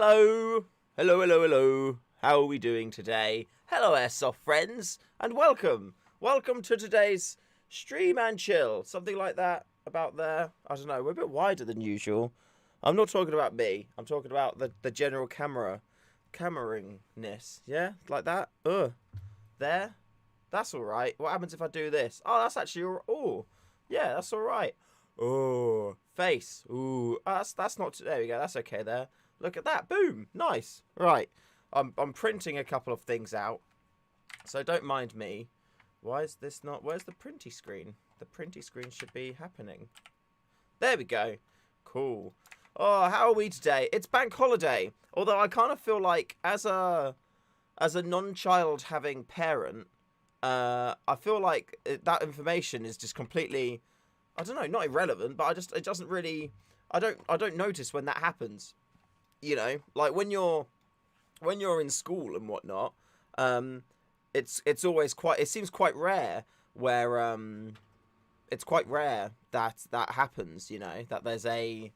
Hello! Hello, hello, hello. How are we doing today? Hello, Airsoft friends, and welcome! Welcome to today's stream and chill. Something like that about there. I don't know, we're a bit wider than usual. I'm not talking about me. I'm talking about the general cameringness. Yeah? Like that? There? That's alright. What happens if I do this? Oh, that's actually... Oh, yeah, that's alright. Oh, face. Ooh, that's not... There we go. That's okay there. Look at that. Boom. Nice. Right. I'm printing a couple of things out. So don't mind me. Why is this not... Where's the printy screen? The printy screen should be happening. There we go. Cool. Oh, how are we today? It's bank holiday. Although I kind of feel like as a non-child having parent, I feel like that information is just completely, I don't know, not irrelevant, but it doesn't really, I don't notice when that happens. You know, like when you're in school and whatnot, it's always quite, it seems quite rare where it's quite rare that happens, you know, that there's a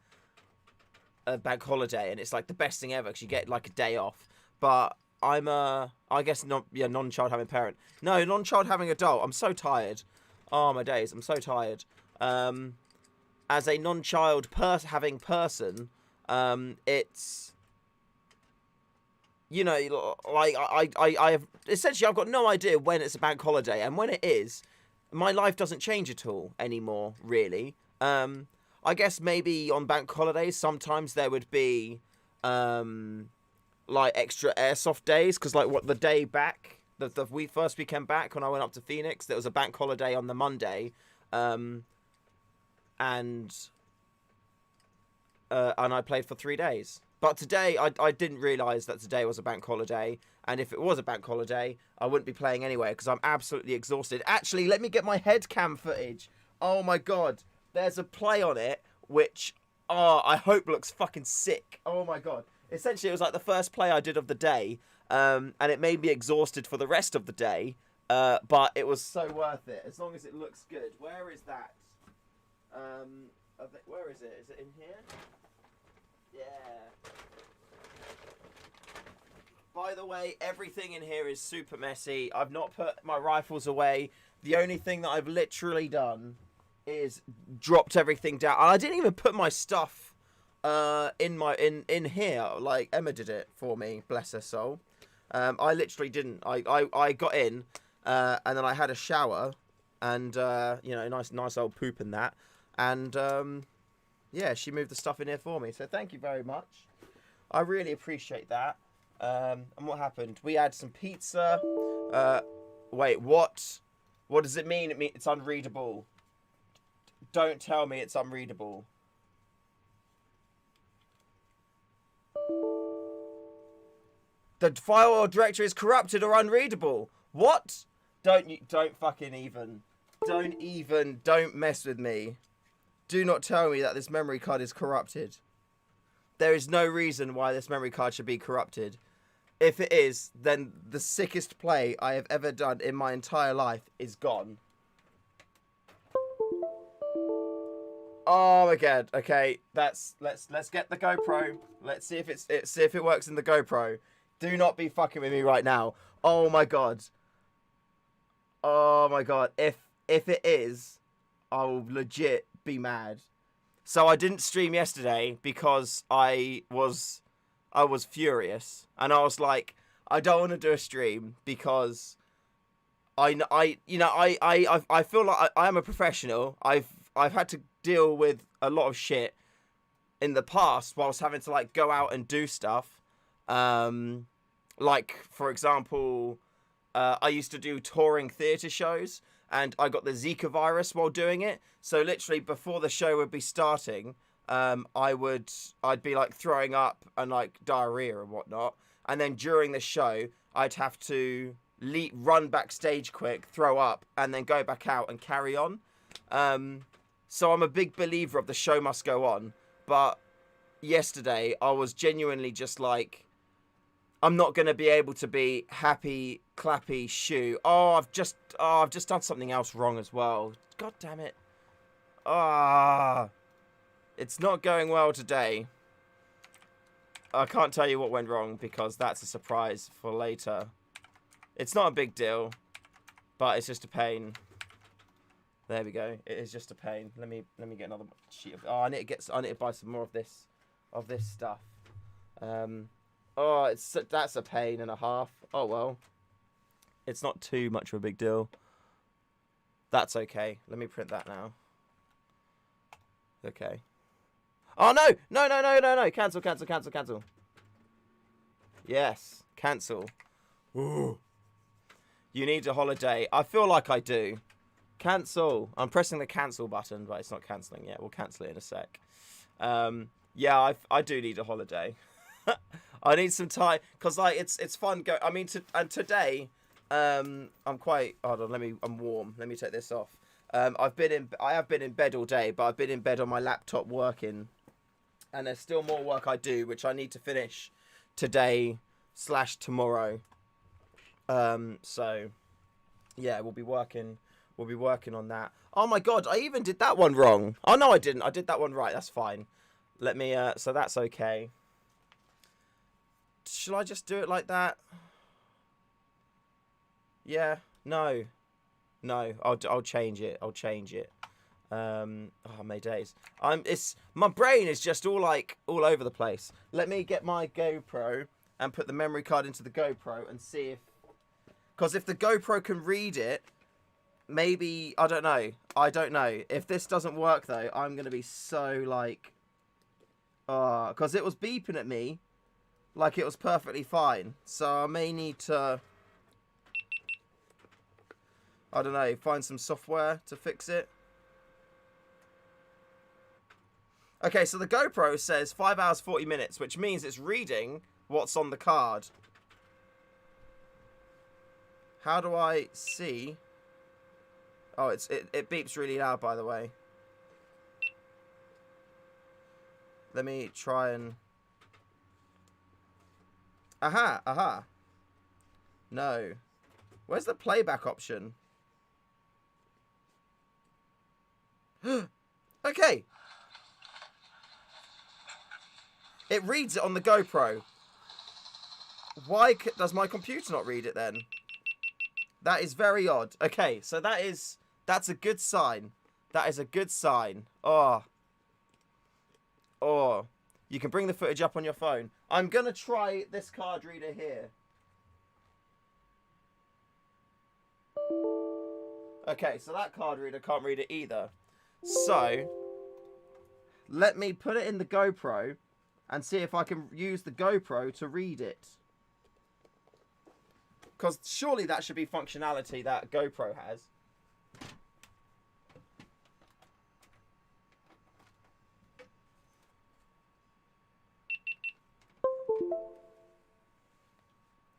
bank holiday and it's like the best thing ever because you get like a day off. But I guess not, yeah, non-child having parent. No, non-child having adult. I'm so tired. Oh my days, I'm so tired. As a non-child having person, it's, you know, like I have essentially, I've got no idea when it's a bank holiday, and when it is, my life doesn't change at all anymore, really. I guess maybe on bank holidays sometimes there would be like extra airsoft days, because like the day back, the first weekend back when I went up to Phoenix, there was a bank holiday on the Monday, and I played for 3 days. But today, I didn't realise that today was a bank holiday. And if it was a bank holiday, I wouldn't be playing anyway because I'm absolutely exhausted. Actually, let me get my head cam footage. Oh my god. There's a play on it, which, I hope looks fucking sick. Oh my god. Essentially, it was like the first play I did of the day. And it made me exhausted for the rest of the day. But it was so worth it, as long as it looks good. Where is that? Where is it? Is it in here? Yeah. By the way, everything in here is super messy. I've not put my rifles away. The only thing that I've literally done is dropped everything down. And I didn't even put my stuff in here. Like Emma did it for me, bless her soul. I literally didn't. I got in and then I had a shower and you know, nice old poop and that. And yeah, she moved the stuff in here for me. So thank you very much. I really appreciate that. And what happened? We had some pizza. Wait, what? What does it mean? It's unreadable. Don't tell me it's unreadable. The file or directory is corrupted or unreadable. What? Don't mess with me. Do not tell me that this memory card is corrupted. There is no reason why this memory card should be corrupted. If it is, then the sickest play I have ever done in my entire life is gone. Oh my god. Okay, let's get the GoPro. Let's see if it works in the GoPro. Do not be fucking with me right now. Oh my god. Oh my god. If it is, I will legit be mad. So I didn't stream yesterday because I was furious, and I was like, I don't want to do a stream because I feel like I am a professional. I've had to deal with a lot of shit in the past whilst having to like go out and do stuff. Like for example, I used to do touring theatre shows, and I got the Zika virus while doing it. So literally before the show would be starting, I'd be like throwing up and like diarrhea and whatnot. And then during the show, I'd have to run backstage quick, throw up, and then go back out and carry on. So I'm a big believer of the show must go on. But yesterday, I was genuinely just like, I'm not going to be able to be happy, clappy, shoo. I've just done something else wrong as well. God damn it. It's not going well today. I can't tell you what went wrong because that's a surprise for later. It's not a big deal, but it's just a pain. There we go. It is just a pain. Let me get another sheet of. Oh, I need to buy some more of this stuff. Oh, that's a pain and a half. Oh well. It's not too much of a big deal. That's okay. Let me print that now. Okay. Oh no! No! Cancel. Yes, cancel. Ooh. You need a holiday. I feel like I do. Cancel. I'm pressing the cancel button, but it's not cancelling yet. We'll cancel it in a sec. Yeah, I do need a holiday. I need some time because like it's fun. Today, I'm quite. Hold on. I'm warm. Let me take this off. I have been in bed all day, but I've been in bed on my laptop working, and there's still more work I do, which I need to finish today/tomorrow. So yeah, we'll be working on that. Oh my god, I even did that one wrong. Oh no, I didn't. I did that one right. That's fine. Let me so that's okay. Shall I just do it like that? Yeah. No. I'll change it. Oh my days. My brain is just all over the place. Let me get my GoPro and put the memory card into the GoPro and see because if the GoPro can read it, maybe I don't know. If this doesn't work though, I'm gonna be so because it was beeping at me like it was perfectly fine. So I may need to, I don't know, find some software to fix it. Okay, so the GoPro says 5 hours 40 minutes, which means it's reading what's on the card. How do I see? Oh, it beeps really loud, by the way. Let me try and... Aha. No. Where's the playback option? Okay. It reads it on the GoPro. Why does my computer not read it then? That is very odd. Okay, so that's a good sign. That is a good sign. Oh, you can bring the footage up on your phone. I'm going to try this card reader here. Okay, so that card reader can't read it either. So, let me put it in the GoPro and see if I can use the GoPro to read it. Because surely that should be functionality that GoPro has.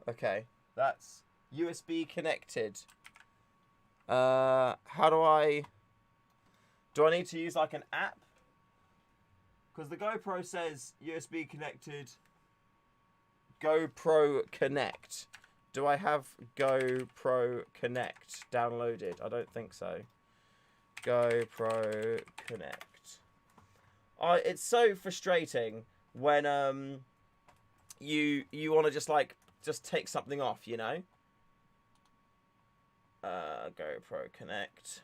Okay, that's USB connected. How do I need to use like an app? Because the GoPro says USB connected, GoPro Connect. Do I have GoPro Connect downloaded? I don't think so. GoPro Connect. It's so frustrating when you want to just take something off, you know? GoPro Connect.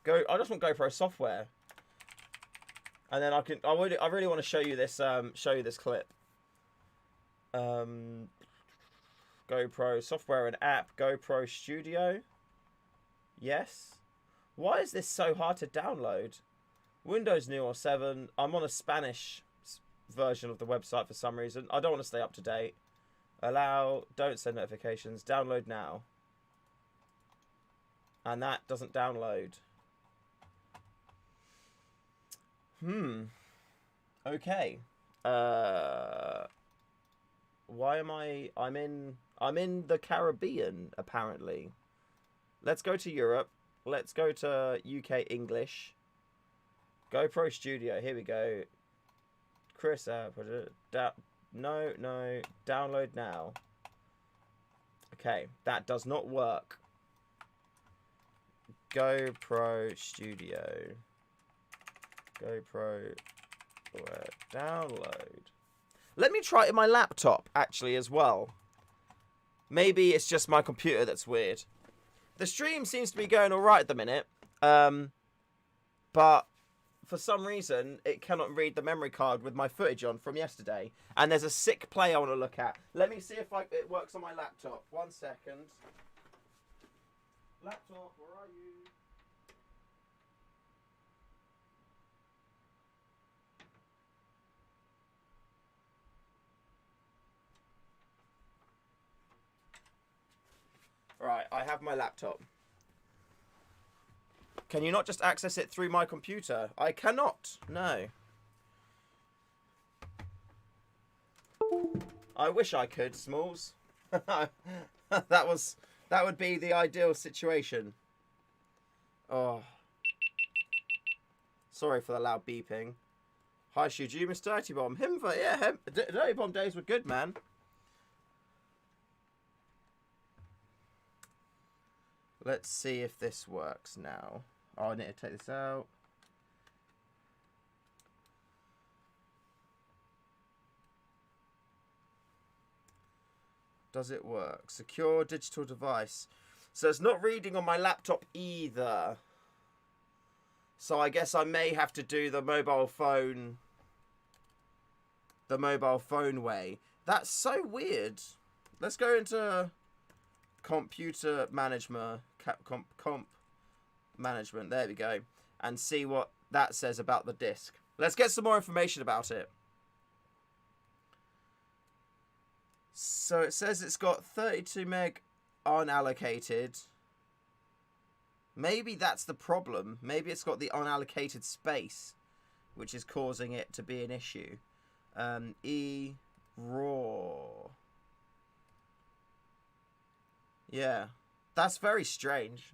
I just want GoPro software, and then I really want to show you this clip. GoPro software and app, GoPro Studio. Yes. Why is this so hard to download? Windows new or 7. I'm on a Spanish version of the website for some reason. I don't want to stay up to date. Allow, don't send notifications, download now. And that doesn't download. Okay. Why am I'm in the Caribbean apparently. Let's go to Europe. Let's go to UK English. GoPro Studio. Here we go. Chris, no, download now. Okay, that does not work. GoPro Studio. GoPro download. Let me try it in my laptop, actually, as well. Maybe it's just my computer that's weird. The stream seems to be going alright at the minute. But for some reason, it cannot read the memory card with my footage on from yesterday. And there's a sick play I want to look at. Let me see if it works on my laptop. 1 second. Laptop, where are you? Right, I have my laptop. Can you not just access it through my computer? I cannot. No. I wish I could, Smalls. That would be the ideal situation. Oh. Sorry for the loud beeping. Hi, should you miss Dirty Bomb? Dirty Bomb days were good, man. Let's see if this works now. Oh, I need to take this out. Does it work? Secure digital device. So it's not reading on my laptop either. So I guess I may have to do the mobile phone way. That's so weird. Let's go into computer management, comp management. There we go. And see what that says about the disk. Let's get some more information about it. So it says it's got 32 meg unallocated. Maybe that's the problem. Maybe it's got the unallocated space, which is causing it to be an issue. Raw. Yeah, that's very strange.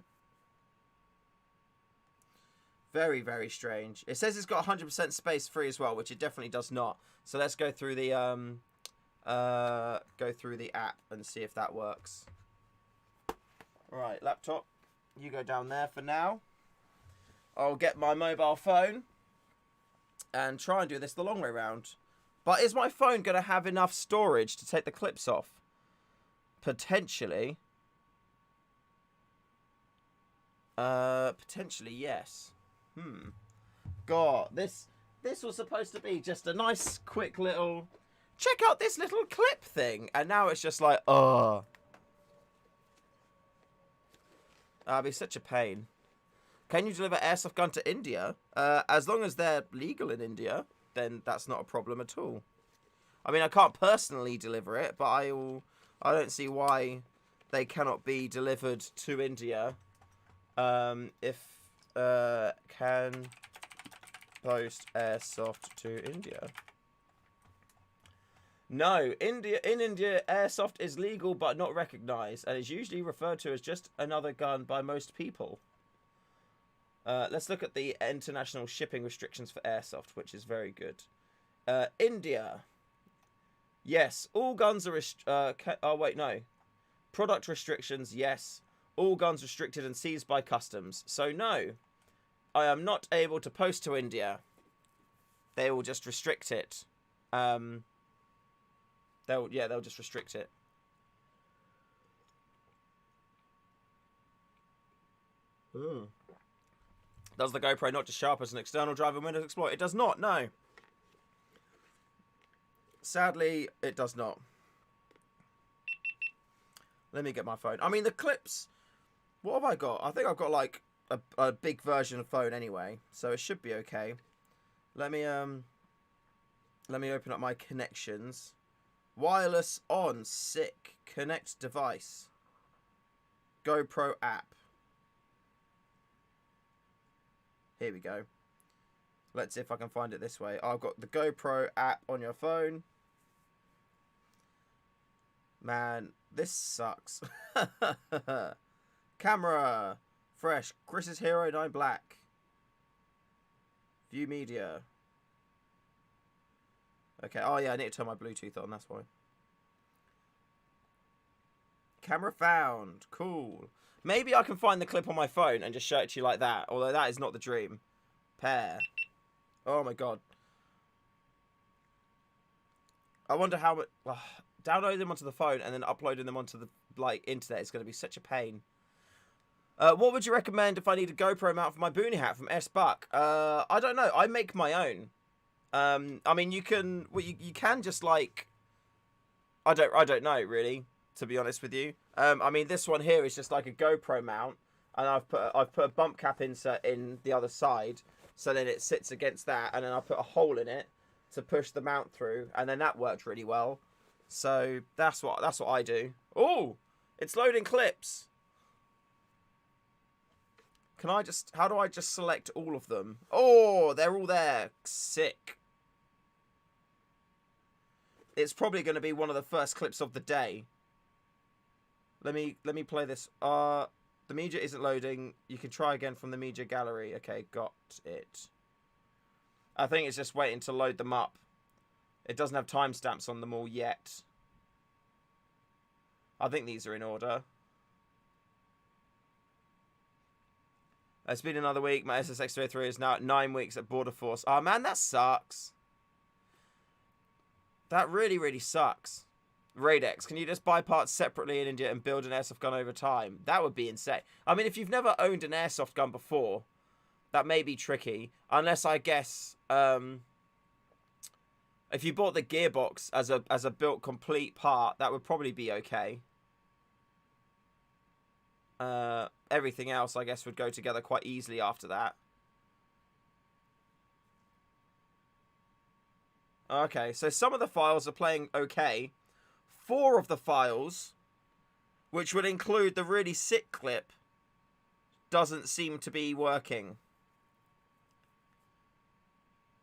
Very, very strange. It says it's got 100% space free as well, which it definitely does not. So let's go through the app and see if that works. All right, laptop, you go down there for now. I'll get my mobile phone and try and do this the long way around. But is my phone going to have enough storage to take the clips off? Potentially. Potentially, yes. God, this was supposed to be just a nice, quick little... Check out this little clip thing. And now it's just like, oh. That'd be such a pain. Can you deliver airsoft gun to India? As long as they're legal in India, then that's not a problem at all. I mean, I can't personally deliver it, but I don't see why they cannot be delivered to India. If can post airsoft to India. No, in India, airsoft is legal but not recognised, and is usually referred to as just another gun by most people. Let's look at the international shipping restrictions for airsoft, which is very good. India. Yes, all guns are... oh, wait, no. Product restrictions, yes. All guns restricted and seized by customs. So, no. I am not able to post to India. They will just restrict it. They'll just restrict it. Does the GoPro not just show up as an external driver in Windows Explorer? It does not, no. Sadly, it does not. Let me get my phone. I mean, the clips... What have I got? I think I've got, like, a big version of phone anyway. So it should be okay. Let me open up my connections. Wireless on. Sick. Connect device. GoPro app. Here we go. Let's see if I can find it this way. I've got the GoPro app on your phone. Man, this sucks. Camera. Fresh. Chris's Hero 9 Black. View media. Okay. Oh, yeah, I need to turn my Bluetooth on. That's why. Camera found. Cool. Maybe I can find the clip on my phone and just show it to you like that. Although that is not the dream. Pair. Oh my god. I wonder how much... downloading them onto the phone and then uploading them onto the internet is going to be such a pain. What would you recommend if I need a GoPro mount for my boonie hat from S Buck? I don't know. I make my own. I mean, you can just like... I don't know, really, to be honest with you. I mean, this one here is just like a GoPro mount, and I've put a bump cap insert in the other side, so then it sits against that, and then I put a hole in it to push the mount through, and then that worked really well. So that's what I do. Oh, it's loading clips. How do I just select all of them? Oh, they're all there. Sick. It's probably going to be one of the first clips of the day. Let me play this. The media isn't loading. You can try again from the media gallery. Okay, got it. I think it's just waiting to load them up. It doesn't have timestamps on them all yet. I think these are in order. It's been another week. My SSX-303 is now at 9 weeks at Border Force. Oh, man, that sucks. That really, really sucks. Radex, can you just buy parts separately in India and build an airsoft gun over time? That would be insane. I mean, if you've never owned an airsoft gun before, that may be tricky. Unless, I guess, if you bought the gearbox as a built complete part, that would probably be okay. Everything else, I guess, would go together quite easily after that. Okay, so some of the files are playing okay. 4 of the files, which would include the really sick clip, doesn't seem to be working.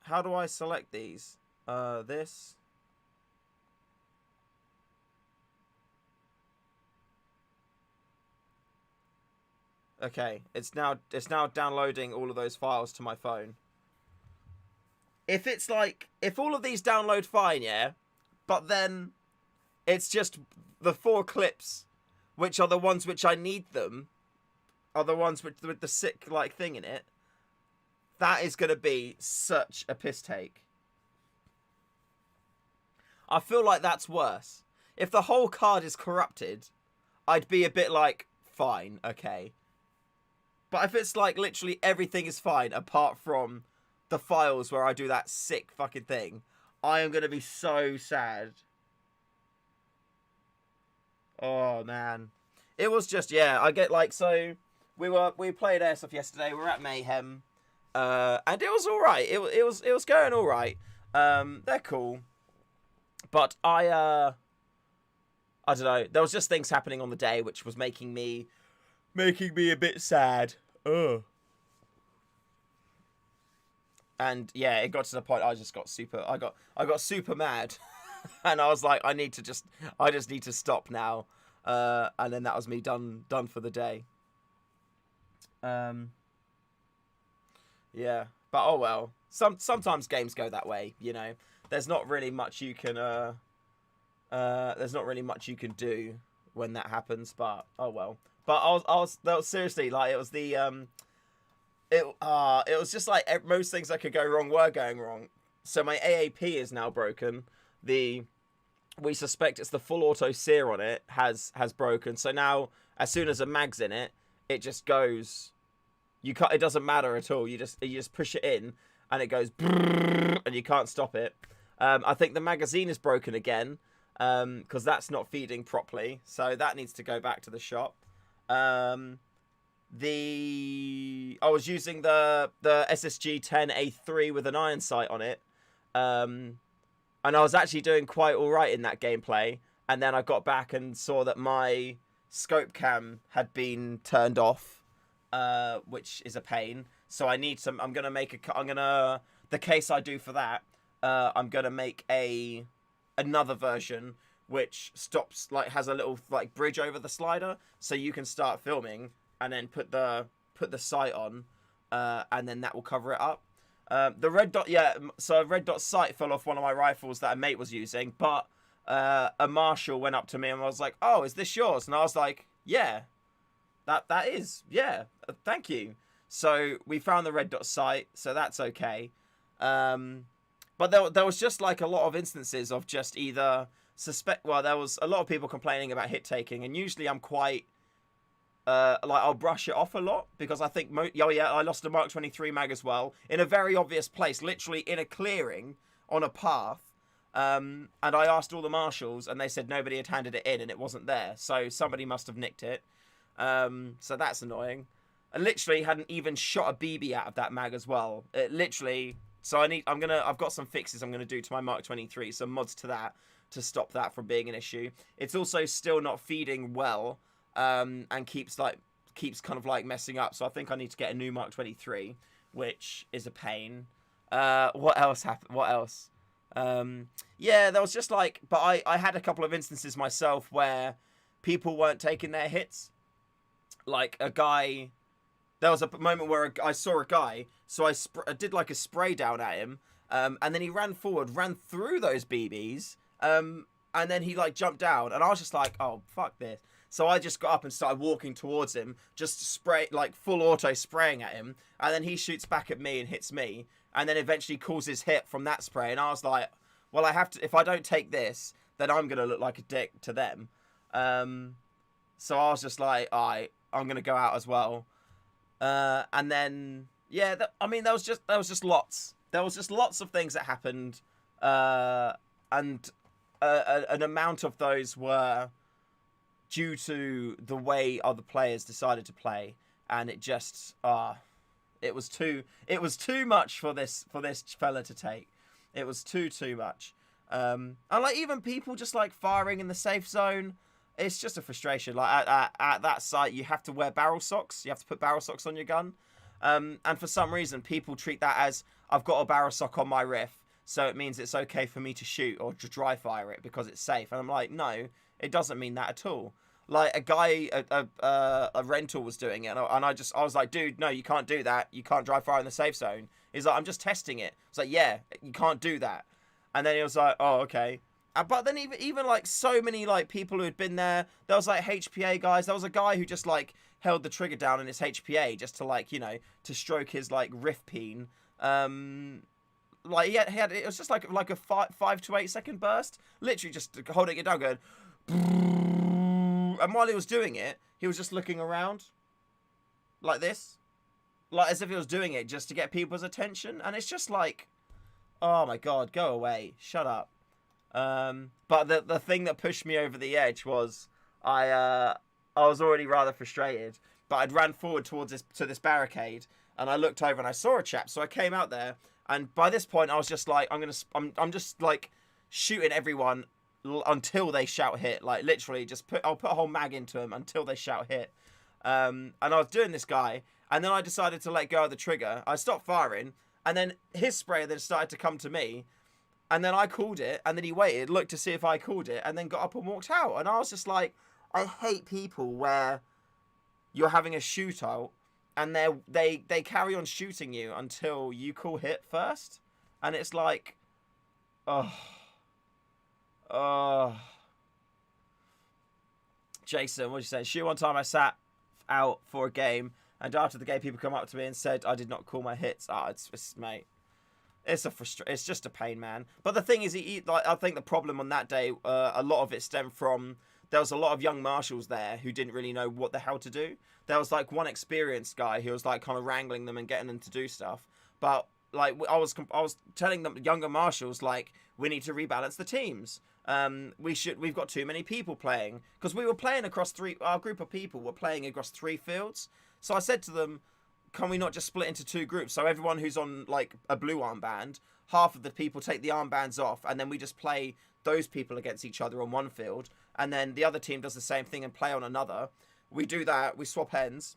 How do I select these? This. Okay, it's now downloading all of those files to my phone. If it's like, if all of these download fine, yeah, but then it's just the 4 clips, which are the ones which I need them, are the ones with the sick like thing in it, that is going to be such a piss take. I feel like that's worse. If the whole card is corrupted, I'd be a bit like, fine, okay. But if it's like literally everything is fine apart from the files where I do that sick fucking thing, I am going to be so sad. Oh, man. It was just, yeah, I get like, so we played Airsoft yesterday. We were at Mayhem. And it was all right. It was going all right. They're cool. But I don't know. There was just things happening on the day which was making me a bit sad. Ugh. And yeah, it got to the point I just got super. I got super mad, and I was like, I just need to stop now. And then that was me done for the day. Yeah, but oh well. Sometimes games go that way, you know. There's not really much you can do when that happens, but oh well. But that was seriously like it was the it was just like most things that could go wrong were going wrong. So my AAP is now broken. We suspect it's the full auto sear on it has broken. So now as soon as a mag's in it, it just goes. It doesn't matter at all. You just push it in and it goes and you can't stop it. I think the magazine is broken again because that's not feeding properly. So that needs to go back to the shop. I was using the SSG 10A3 with an iron sight on it. And I was actually doing quite all right in that gameplay. And then I got back and saw that my scope cam had been turned off, which is a pain. So I need some. The case I do for that. I'm gonna make another version which stops, like, has a little like bridge over the slider, so you can start filming and then put the sight on, and then that will cover it up. The red dot, yeah. So a red dot sight fell off one of my rifles that a mate was using, but a marshal went up to me and was like, "Oh, is this yours?" And I was like, "Yeah, that is, yeah, thank you." So we found the red dot sight, so that's okay. But there was just like a lot of instances of just either well, there was a lot of people complaining about hit taking, and usually I'm quite like I'll brush it off a lot because I think oh yeah, I lost a Mark 23 mag as well in a very obvious place, literally in a clearing on a path. And I asked all the marshals, and they said nobody had handed it in, and it wasn't there, so somebody must have nicked it. So that's annoying. I literally hadn't even shot a BB out of that mag as well. It literally. So I've got some fixes I'm gonna do to my Mark 23, some mods to that to stop that from being an issue. It's also still not feeding well, and keeps kind of like messing up. So I think I need to get a new Mark 23, which is a pain. What else happened? What else? Yeah, there was just like, but I had a couple of instances myself where people weren't taking their hits. Like a guy. There was a moment where I saw a guy, so I did like a spray down at him, and then he ran forward, ran through those BBs, and then he like jumped down, and I was just like, oh, fuck this. So I just got up and started walking towards him, just spray, like full auto spraying at him, and then he shoots back at me and hits me, and then eventually causes hit from that spray, and I was like, well, I have to, if I don't take this, then I'm going to look like a dick to them. So I was just like, all right, I'm going to go out as well. And then yeah, I mean there was just lots of things that happened, and an amount of those were due to the way other players decided to play, and it just it was too much for this fella to take. It was too much, and like even people just like firing in the safe zone. It's just a frustration. Like at that site, you have to wear barrel socks. You have to put barrel socks on your gun. And for some reason, people treat that as I've got a barrel sock on my riff, so it means it's okay for me to shoot or to dry fire it because it's safe. And I'm like, no, it doesn't mean that at all. Like a guy, a rental was doing it, and I was like, dude, no, you can't do that. You can't dry fire in the safe zone. He's like, I'm just testing it. It's like, yeah, you can't do that. And then he was like, oh, okay. But then even like so many like people who had been there was like HPA guys. There was a guy who just like held the trigger down in his HPA just to like, you know, to stroke his like riff peen. Like he had it was just like a 5 to 8 second burst, literally just holding it down, going, and while he was doing it, he was just looking around like this, like as if he was doing it just to get people's attention. And it's just like, oh my god, go away, shut up. But the thing that pushed me over the edge was I was already rather frustrated, but I'd ran forward towards this barricade, and I looked over and I saw a chap, so I came out there, and by this point I was just like, I'm just like shooting everyone until they shout hit, like literally I'll put a whole mag into them until they shout hit. And I was doing this guy, and then I decided to let go of the trigger. I stopped firing, and then his spray then started to come to me. And then I called it, and then he waited, looked to see if I called it, and then got up and walked out. And I was just like, I hate people where you're having a shootout, and they carry on shooting you until you call hit first. And it's like, Jason, what'd you say? Shoot, one time I sat out for a game, and after the game, people come up to me and said I did not call my hits. It's mate. It's just a pain, man. But the thing is, I think the problem on that day, a lot of it stemmed from there was a lot of young marshals there who didn't really know what the hell to do. There was like one experienced guy who was like kind of wrangling them and getting them to do stuff. But like I was telling them, younger marshals, like, we need to rebalance the teams. We've got too many people playing, because we were playing across our group of people were playing across 3 fields. So I said to them, can we not just split into 2 groups? So everyone who's on like a blue armband, half of the people take the armbands off, and then we just play those people against each other on one field, and then the other team does the same thing and play on another. We do that, we swap ends,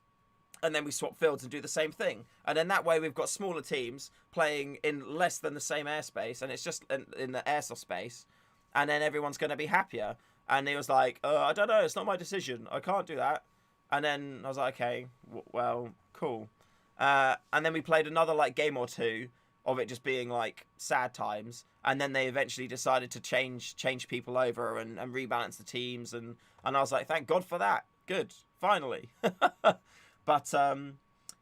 and then we swap fields and do the same thing. And then that way we've got smaller teams playing in less than the same airspace, and it's just in the airsoft space, and then everyone's going to be happier. And he was like, I don't know, it's not my decision, I can't do that. And then I was like, okay, well, cool. And then we played another like game or 2 of it just being like sad times, and then they eventually decided to change people over and rebalance the teams, and I was like, thank God for that, good, finally. But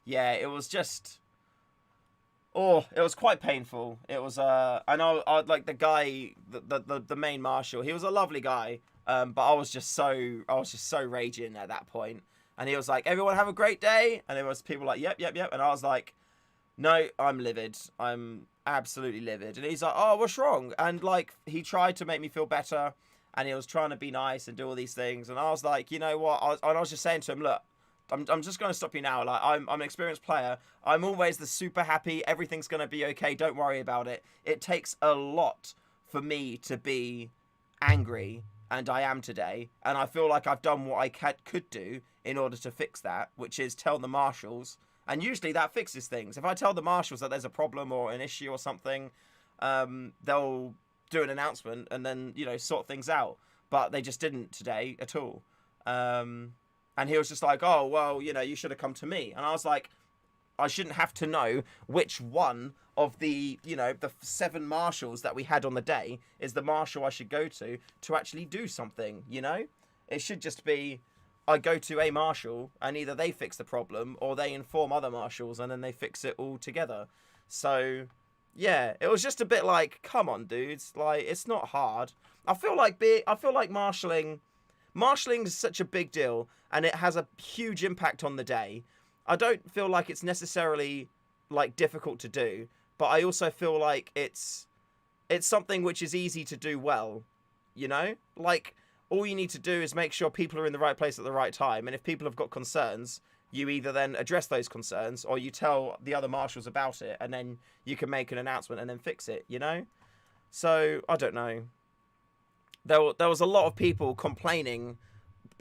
yeah, it was just Oh, it was quite painful. It was I know I like the guy, the main marshal. He was a lovely guy, but I was just so raging at that point. And he was like, "Everyone have a great day," and there was people like, "Yep, yep, yep," and I was like, "No, I'm livid. I'm absolutely livid." And he's like, "Oh, what's wrong?" And like he tried to make me feel better, and he was trying to be nice and do all these things. And I was like, you know what? I was just saying to him, look. I'm just going to stop you now. Like, I'm an experienced player. I'm always the super happy. Everything's going to be okay. Don't worry about it. It takes a lot for me to be angry, and I am today. And I feel like I've done what I could do in order to fix that, which is tell the marshals. And usually that fixes things. If I tell the marshals that there's a problem or an issue or something, they'll do an announcement and then, you know, sort things out. But they just didn't today at all. And he was just like, "Oh, well, you know, you should have come to me." And I was like, I shouldn't have to know which one of the, you know, the 7 marshals that we had on the day is the marshal I should go to actually do something, you know? It should just be, I go to a marshal and either they fix the problem or they inform other marshals and then they fix it all together. So, yeah, it was just a bit like, come on, dudes. Like, it's not hard. I feel like marshalling is such a big deal and it has a huge impact on the day. I don't feel like it's necessarily like difficult to do, but I also feel like it's something which is easy to do well, you know? Like, all you need to do is make sure people are in the right place at the right time, and if people have got concerns, you either then address those concerns or you tell the other marshals about it and then you can make an announcement and then fix it, you know? So, I don't know. There was a lot of people complaining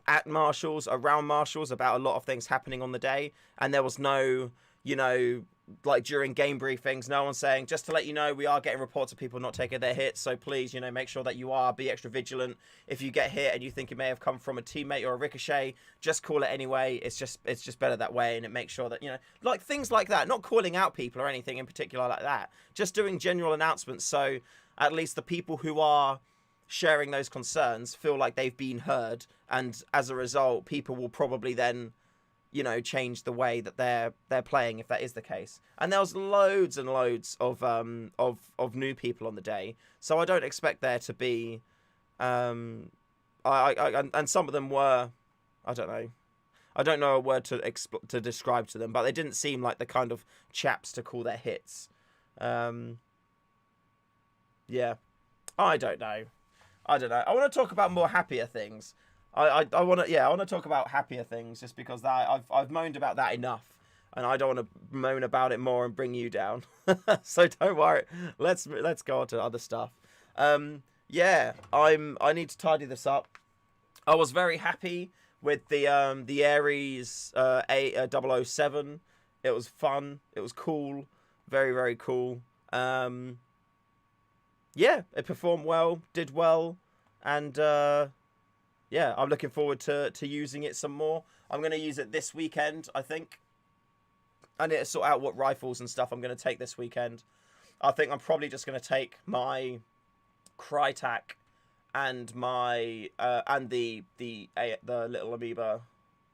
at marshals, around marshals, about a lot of things happening on the day, and there was no, you know, like during game briefings, no one saying, just to let you know, we are getting reports of people not taking their hits, so please, you know, make sure that you be extra vigilant. If you get hit and you think it may have come from a teammate or a ricochet, just call it anyway. It's just better that way, and it makes sure that, you know, like things like that, not calling out people or anything in particular like that, just doing general announcements, so at least the people who are sharing those concerns feel like they've been heard, and as a result people will probably then, you know, change the way that they're playing if that is the case. And there was loads and loads of new people on the day, so I don't expect there to be and some of them were, I don't know a word to describe to them, but they didn't seem like the kind of chaps to call their hits. Yeah, I don't know. I want to talk about more happier things. I want to talk about happier things, just because I've moaned about that enough, and I don't want to moan about it more and bring you down. So don't worry. Let's go on to other stuff. Yeah, I need to tidy this up. I was very happy with the Ares 007. It was fun. It was cool. Very, very cool. Yeah, it performed well, did well, and yeah, I'm looking forward to using it some more. I'm going to use it this weekend, I think. I need to sort out what rifles and stuff I'm going to take this weekend. I think I'm probably just going to take my Crytac and my and the little Amoeba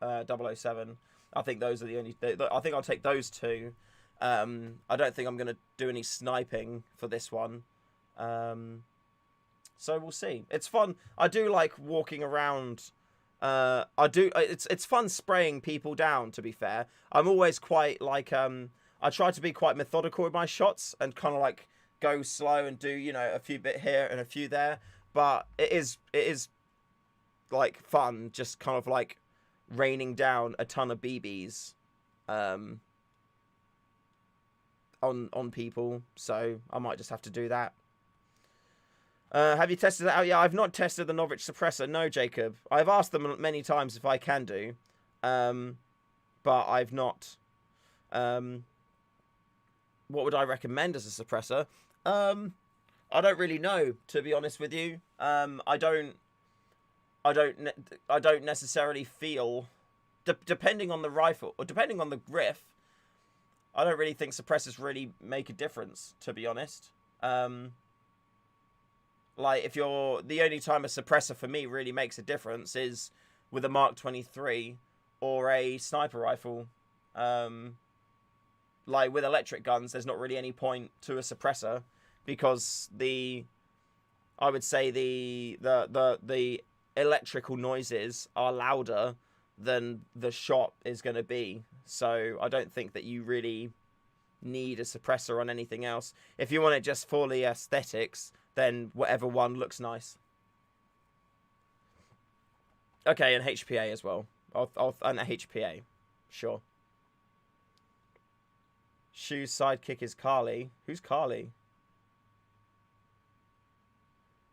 007. I think those are the only. I think I'll take those two. I don't think I'm going to do any sniping for this one. So we'll see. It's fun. I do like walking around. It's fun spraying people down, to be fair. I'm always quite like I try to be quite methodical with my shots and kind of like go slow and do, you know, a few bit here and a few there, but it is like fun just kind of like raining down a ton of BBs on people, so I might just have to do that. Have you tested it out? Yeah, I've not tested the Norwich suppressor. No, Jacob. I've asked them many times if I can do, but I've not. What would I recommend as a suppressor? I don't really know, to be honest with you. I don't necessarily feel, depending on the rifle or depending on the griff, I don't really think suppressors really make a difference, to be honest. Like, if you're, the only time a suppressor for me really makes a difference is with a Mark 23 or a sniper rifle. like with electric guns, there's not really any point to a suppressor because I would say the electrical noises are louder than the shot is going to be. So I don't think that you really need a suppressor on anything else. If you want it just for the aesthetics, then whatever one looks nice. Okay, and HPA as well. And a HPA, sure. Shoe's sidekick is Carly. Who's Carly?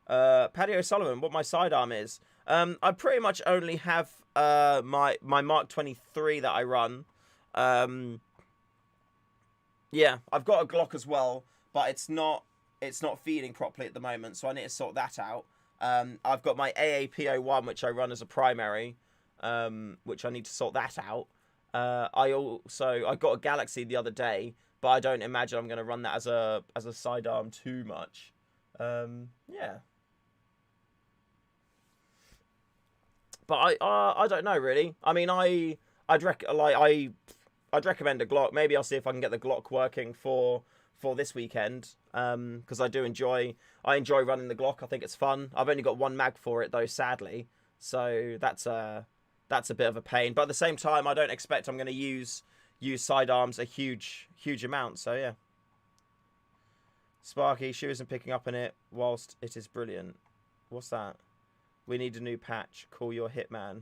Paddy O'Sullivan, what my sidearm is. I pretty much only have my Mark 23 that I run. Yeah, I've got a Glock as well, but it's not feeding properly at the moment, so I need to sort that out. I've got my AAP01, which I run as a primary, which I need to sort that out. I got a Galaxy the other day, but I don't imagine I'm going to run that as a sidearm too much. Yeah. But I don't know really. I mean, I'd recommend a Glock. Maybe I'll see if I can get the Glock working for this weekend. Because I enjoy running the Glock. I think it's fun. I've only got one mag for it though, sadly. So that's a bit of a pain. But at the same time, I don't expect I'm going to use sidearms a huge amount. So yeah. Sparky, she isn't picking up on it whilst it is brilliant. What's that? We need a new patch. Call your hitman.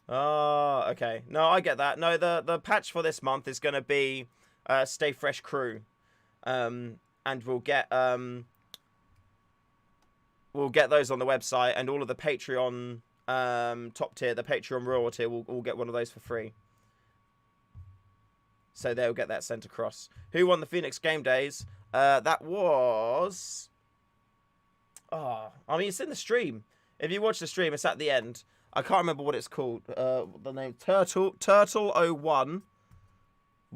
Oh, okay. No, I get that. No, the patch for this month is going to be Stay Fresh Crew. And we'll get those on the website, and all of the Patreon top tier, the Patreon Royal tier, we'll get one of those for free. So they'll get that sent across. Who won the Phoenix Game Days? That was... Oh, I mean, it's in the stream. If you watch the stream, it's at the end. I can't remember what it's called. The name Turtle 01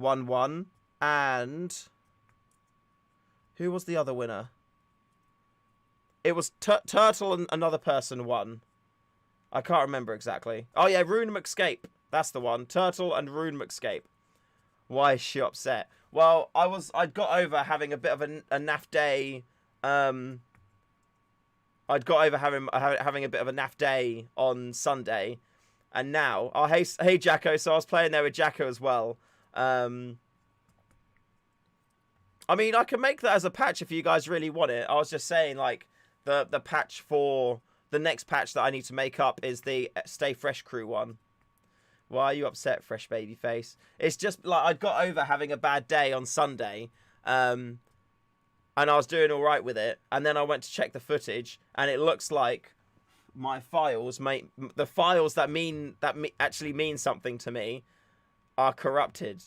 11, and who was the other winner? It was Turtle and another person won. I can't remember exactly. Oh yeah, Rune McScape. That's the one. Turtle and Rune McScape. Why is she upset? Well, I'd got over having a bit of a naff day. I'd got over having a bit of a naff day on Sunday, and now, oh hey Jacko. So I was playing there with Jacko as well. I mean, I can make that as a patch if you guys really want it. I was just saying, like, the patch for the next patch that I need to make up is the Stay Fresh Crew one. Why are you upset, Fresh Baby Face? It's just like I'd got over having a bad day on Sunday, and I was doing all right with it, and then I went to check the footage, and it looks like my files, the files that actually mean something to me, are corrupted.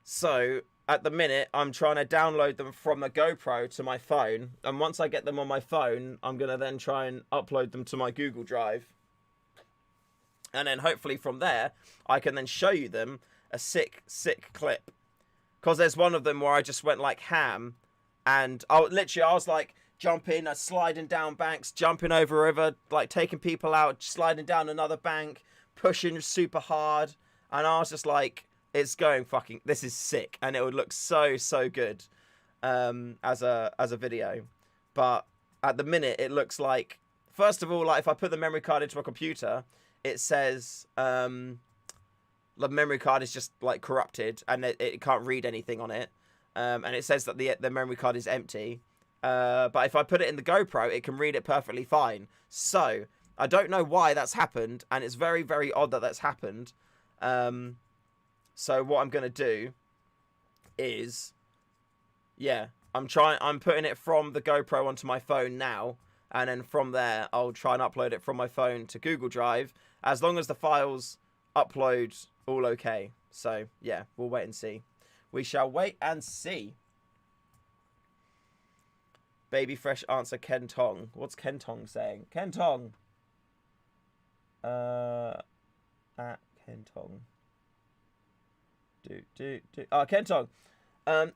So at the minute, I'm trying to download them from the GoPro to my phone, and once I get them on my phone, I'm gonna then try and upload them to my Google Drive, and then hopefully from there, I can then show you them a sick clip. Because there's one of them where I just went like ham, and I was like jumping, sliding down banks, jumping over a river, like taking people out, sliding down another bank, pushing super hard, and I was just like, it's going fucking, this is sick, and it would look so good as a video. But at the minute, it looks like, first of all, like if I put the memory card into a computer, it says the memory card is just like corrupted, and it can't read anything on it, and it says that the memory card is empty. But if I put it in the GoPro, it can read it perfectly fine. So I don't know why that's happened, and it's very, very odd that that's happened. So what I'm gonna do is, yeah, I'm putting it from the GoPro onto my phone now, and then from there I'll try and upload it from my phone to Google Drive, as long as the files upload all okay. So yeah, we'll wait and see. We shall wait and see. Baby Fresh answer Ken Tong. What's Ken Tong saying? Ken Tong. At Ken Tong. Ken Tong.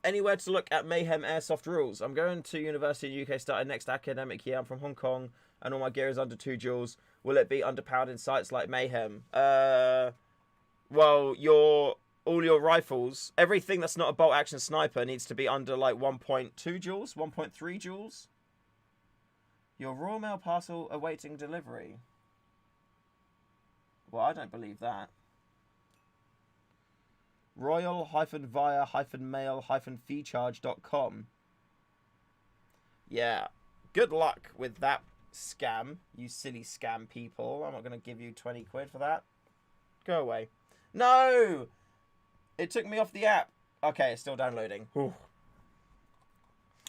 Anywhere to look at Mayhem Airsoft rules. I'm going to university in UK starting next academic year. I'm from Hong Kong, and all my gear is under 2 joules. Will it be underpowered in sites like Mayhem? Well, all your rifles, everything that's not a bolt action sniper needs to be under like 1.2 joules, 1.3 joules. Your raw mail parcel awaiting delivery. Well, I don't believe that. royal-via-mail-feecharge.com. Yeah. Good luck with that scam, you silly scam people. I'm not going to give you 20 quid for that. Go away. No! It took me off the app. Okay, it's still downloading. Whew.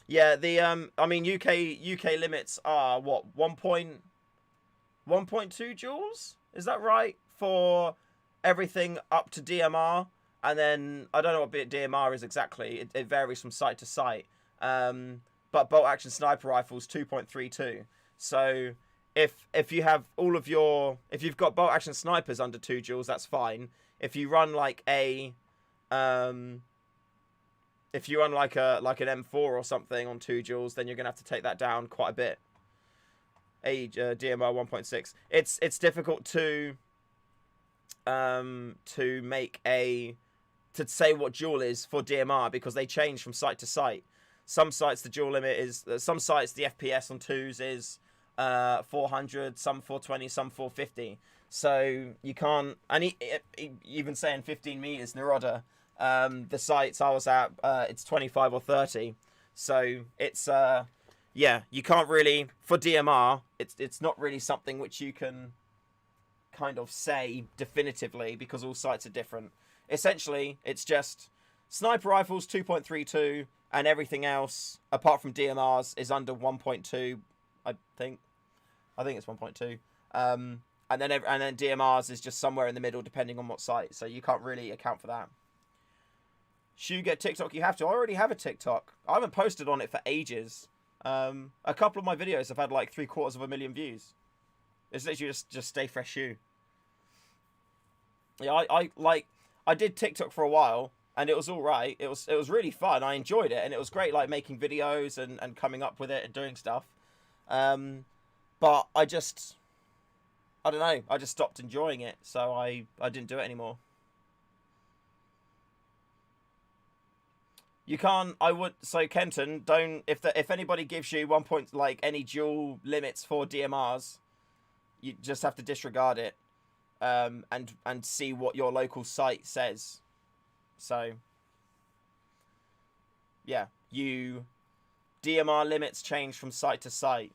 Yeah, the I mean UK limits are what, 1.2 joules? Is that right? For everything up to DMR, and then I don't know what DMR is exactly. It varies from site to site. But bolt action sniper rifles 2.32. So if you have all of your, if you've got bolt action snipers under 2 joules, that's fine. If you run like a if you run like an M4 or something on 2 joules, then you're gonna have to take that down quite a bit. DMR 1.6. It's difficult to make to say what joule is for DMR because they change from site to site. Some sites the joule limit is, some sites the FPS on 2s is 400, some 420, some 450. So you can't, and even saying 15 meters Naroda, the sites I was at, it's 25 or 30. So it's yeah, you can't really, for DMR, it's not really something which you can kind of say definitively because all sites are different. Essentially, it's just sniper rifles 2.32 and everything else apart from DMRs is under 1.2. I think it's 1.2. And then DMRs is just somewhere in the middle depending on what site. So you can't really account for that. Should you get TikTok? You have to. I already have a TikTok. I haven't posted on it for ages. A couple of my videos have had like 750,000 views. It's literally just stay fresh shoe. Yeah, I did TikTok for a while and it was all right. It was really fun. I enjoyed it and it was great, like making videos and coming up with it and doing stuff. But I don't know. I just stopped enjoying it, so I didn't do it anymore. You can't. So Kenton, don't. If anybody gives you any dual limits for DMRs, you just have to disregard it, and see what your local site says. So yeah, DMR limits change from site to site,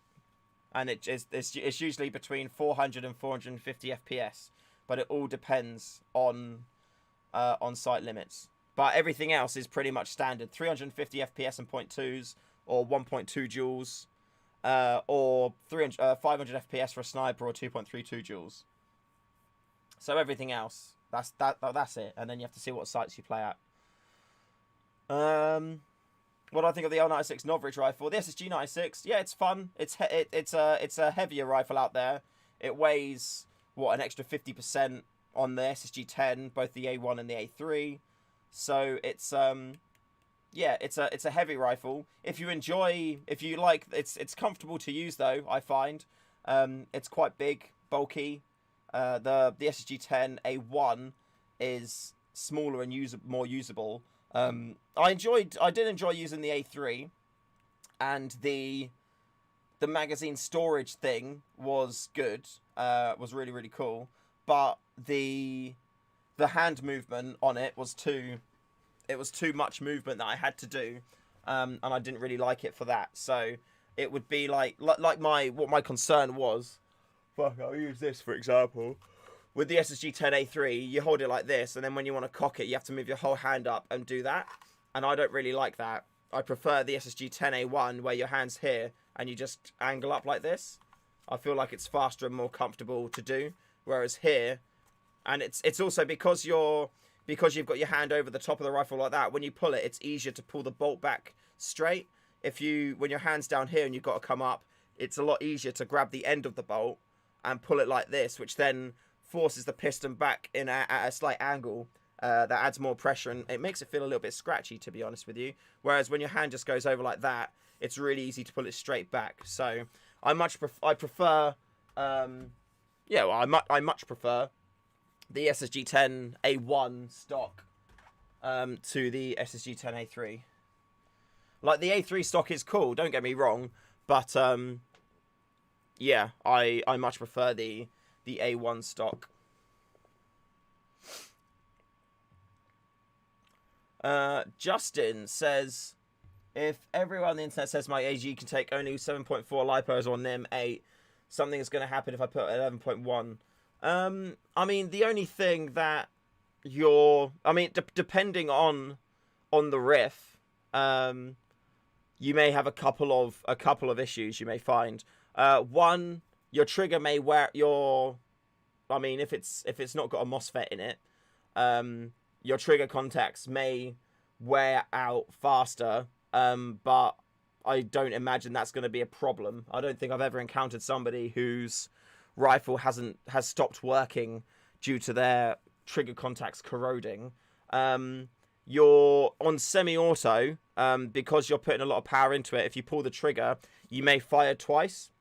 and it's usually between 400 and 450 FPS, but it all depends on site limits. But everything else is pretty much standard. 350 FPS and 0.2s, or 1.2 joules, or 500 FPS for a sniper, or 2.32 joules. So everything else, that's it. And then you have to see what sites you play at. What do I think of the L96 Novrich rifle? The SSG 96, yeah, it's fun. It's a heavier rifle out there. It weighs an extra 50% on the SSG 10, both the A1 and the A3. So it's yeah, it's a heavy rifle. If you like, it's comfortable to use though. I find it's quite big, bulky. The SSG 10 A1 is smaller and more usable. I did enjoy using the A3, and the magazine storage thing was good. Was really, really cool, but the hand movement on it was too much movement that I had to do, and I didn't really like it for that. So it would be what my concern was. Fuck, I'll use this for example. With the SSG 10A3, you hold it like this, and then when you want to cock it, you have to move your whole hand up and do that. And I don't really like that. I prefer the SSG 10A1, where your hand's here, and you just angle up like this. I feel like it's faster and more comfortable to do. Whereas here, and it's also because you've got your hand over the top of the rifle like that, when you pull it, it's easier to pull the bolt back straight. When your hand's down here and you've got to come up, it's a lot easier to grab the end of the bolt and pull it like this, which then forces the piston back at a slight angle. That adds more pressure, and it makes it feel a little bit scratchy, to be honest with you. Whereas when your hand just goes over like that, it's really easy to pull it straight back. So I much prefer the SSG 10 A1 stock to the SSG 10A3. Like, the A3 stock is cool, don't get me wrong, but yeah, I much prefer the A1 stock. Justin says, if everyone on the internet says my AG can take only 7.4 lipos or NIM 8, something is going to happen if I put 11.1. I mean, the only thing that depending on the riff, you may have a couple of issues you may find. One, your trigger may wear if it's not got a MOSFET in it, your trigger contacts may wear out faster, but I don't imagine that's going to be a problem. I don't think I've ever encountered somebody whose rifle has stopped working due to their trigger contacts corroding. You're on semi-auto, because you're putting a lot of power into it. If you pull the trigger, you may fire twice.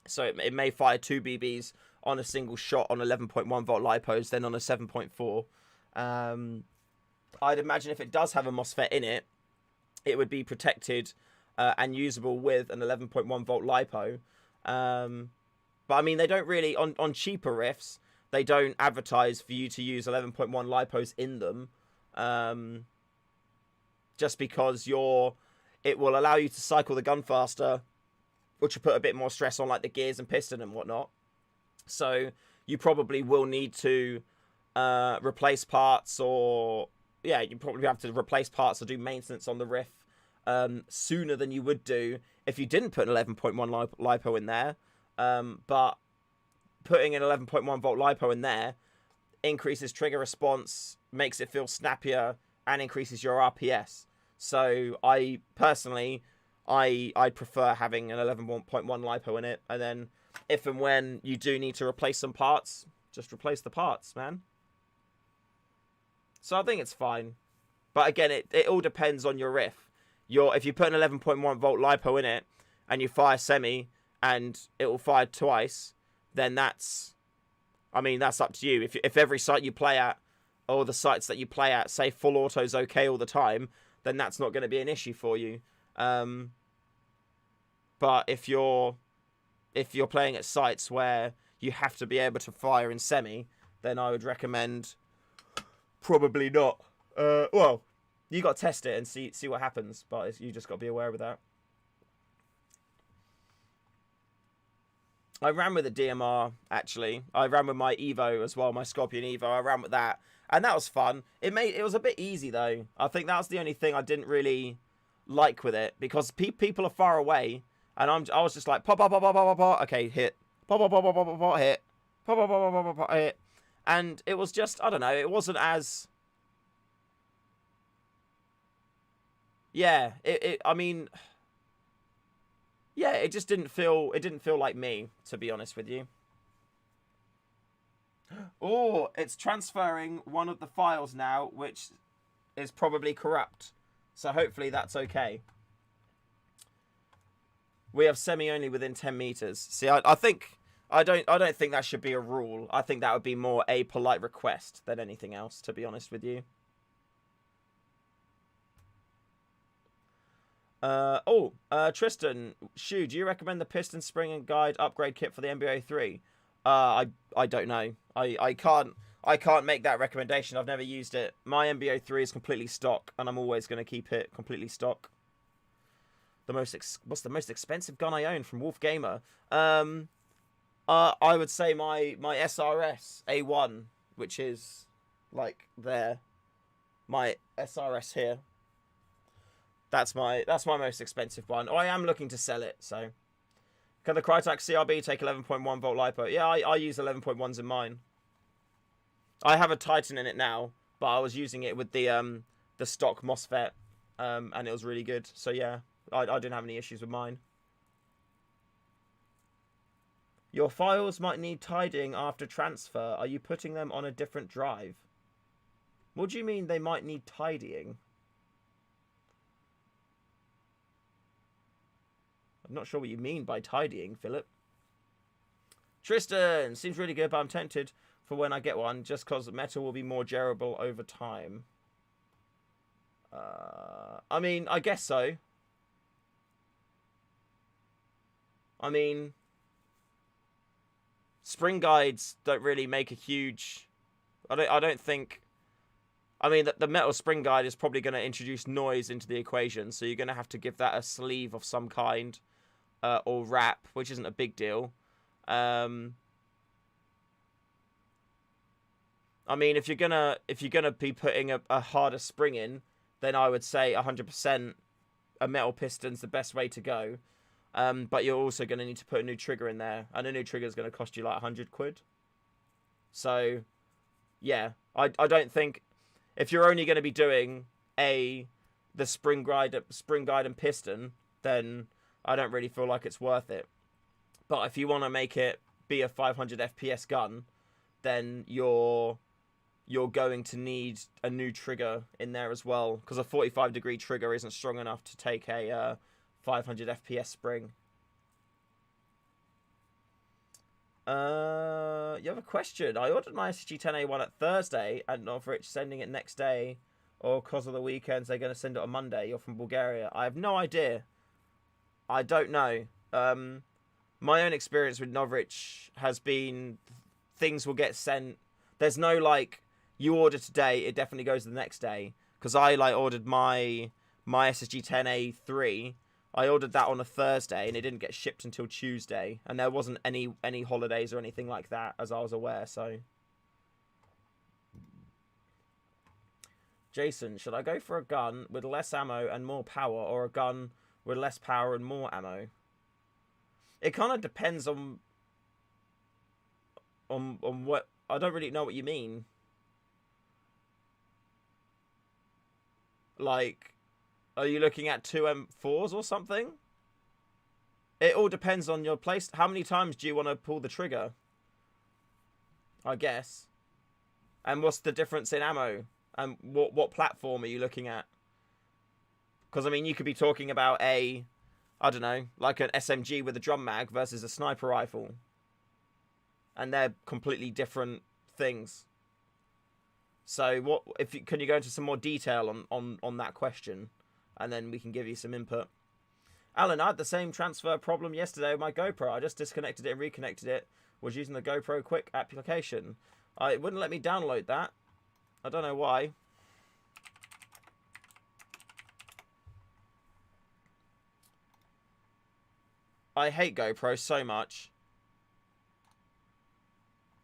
So it may fire 2 BBs on a single shot on 11.1 volt lipos, then on a 7.4. I'd imagine if it does have a MOSFET in it, it would be protected and usable with an 11.1 volt lipo. But I mean, they don't really, on cheaper riffs, they don't advertise for you to use 11.1 lipos in them. Just because it will allow you to cycle the gun faster, which will put a bit more stress on like the gears and piston and whatnot. So you probably will need to replace parts, or you probably have to replace parts or do maintenance on the riff sooner than you would do if you didn't put an 11.1 lipo in there. But putting an 11.1 volt lipo in there increases trigger response, makes it feel snappier, and increases your RPS. So I personally, I prefer having an 11.1 lipo in it, and then if and when you do need to replace some parts, just replace the parts, man. So I think it's fine. But again, it all depends on your riff. If you put an 11.1 volt lipo in it and you fire semi and it will fire twice, then that's up to you. If every site you play at, or the sites that you play at, say full auto's okay all the time, then that's not going to be an issue for you. But if you're playing at sites where you have to be able to fire in semi, then I would recommend probably not. Well, you got to test it and see what happens, but you just got to be aware of that. I ran with a DMR, actually. I ran with my Evo as well, my Scorpion Evo. I ran with that, and that was fun. It was a bit easy, though. I think that was the only thing I didn't really like with it, because people are far away, and I was just like, pop, pop, pop, pop, pop, pop, okay, hit. Pop, pop, pop, pop, pop, pop, hit. Pop, pop, pop, pop, pop, pop, hit. And it was just, I don't know, it wasn't as... Yeah, yeah, it just didn't feel like me, to be honest with you. Oh, it's transferring one of the files now, which is probably corrupt. So hopefully that's okay. We have semi only within 10 meters. See, I don't think that should be a rule. I think that would be more a polite request than anything else, to be honest with you. Tristan, Shu, do you recommend the piston spring and guide upgrade kit for the MBO3? I don't know. I can't make that recommendation. I've never used it. My MBO3 is completely stock, and I'm always going to keep it completely stock. What's the most expensive gun I own from Wolf Gamer? I would say my SRS A1, which is like there. My SRS here. That's my most expensive one. I am looking to sell it, so. Can the Crytek CRB take 11.1 volt LiPo? Yeah, I use 11.1s in mine. I have a Titan in it now, but I was using it with the stock MOSFET, and it was really good. So yeah, I didn't have any issues with mine. Your files might need tidying after transfer. Are you putting them on a different drive? What do you mean they might need tidying? I'm not sure what you mean by tidying, Philip. Tristan, seems really good, but I'm tempted for when I get one, just because metal will be more durable over time. I mean, I guess so. I mean, spring guides don't really make a huge... I don't think... I mean, the metal spring guide is probably going to introduce noise into the equation, so you're going to have to give that a sleeve of some kind, or wrap, which isn't a big deal. I mean, if you're gonna be putting a harder spring in, then I would say 100% a metal piston's the best way to go. But you're also going to need to put a new trigger in there, and a new trigger is going to cost you like 100 quid. So, yeah, I don't think, if you're only going to be doing the spring guide and piston, then I don't really feel like it's worth it. But if you want to make it be a 500 FPS gun, then you're going to need a new trigger in there as well, because a 45-degree trigger isn't strong enough to take a 500 FPS spring. You have a question. I ordered my SG-10A1 at Thursday and Norwich sending it next day, or because of the weekends they're going to send it on Monday. You're from Bulgaria. I have no idea. I don't know. My own experience with Norwich has been things will get sent. There's no like, you order today, it definitely goes the next day. Because I like ordered my SSG-10A3. I ordered that on a Thursday and it didn't get shipped until Tuesday. And there wasn't any holidays or anything like that, as I was aware, so. Jason, should I go for a gun with less ammo and more power, or a gun with less power and more ammo? It kind of depends on what... I don't really know what you mean. Like, are you looking at 2 M4s or something? It all depends on your place. How many times do you want to pull the trigger? I guess. And what's the difference in ammo? And what platform are you looking at? Because, I mean, you could be talking about I don't know, like an SMG with a drum mag versus a sniper rifle. And they're completely different things. So can you go into some more detail on that question? And then we can give you some input. Alan, I had the same transfer problem yesterday with my GoPro. I just disconnected it and reconnected it. Was using the GoPro Quick application. It wouldn't let me download that. I don't know why. I hate GoPro so much.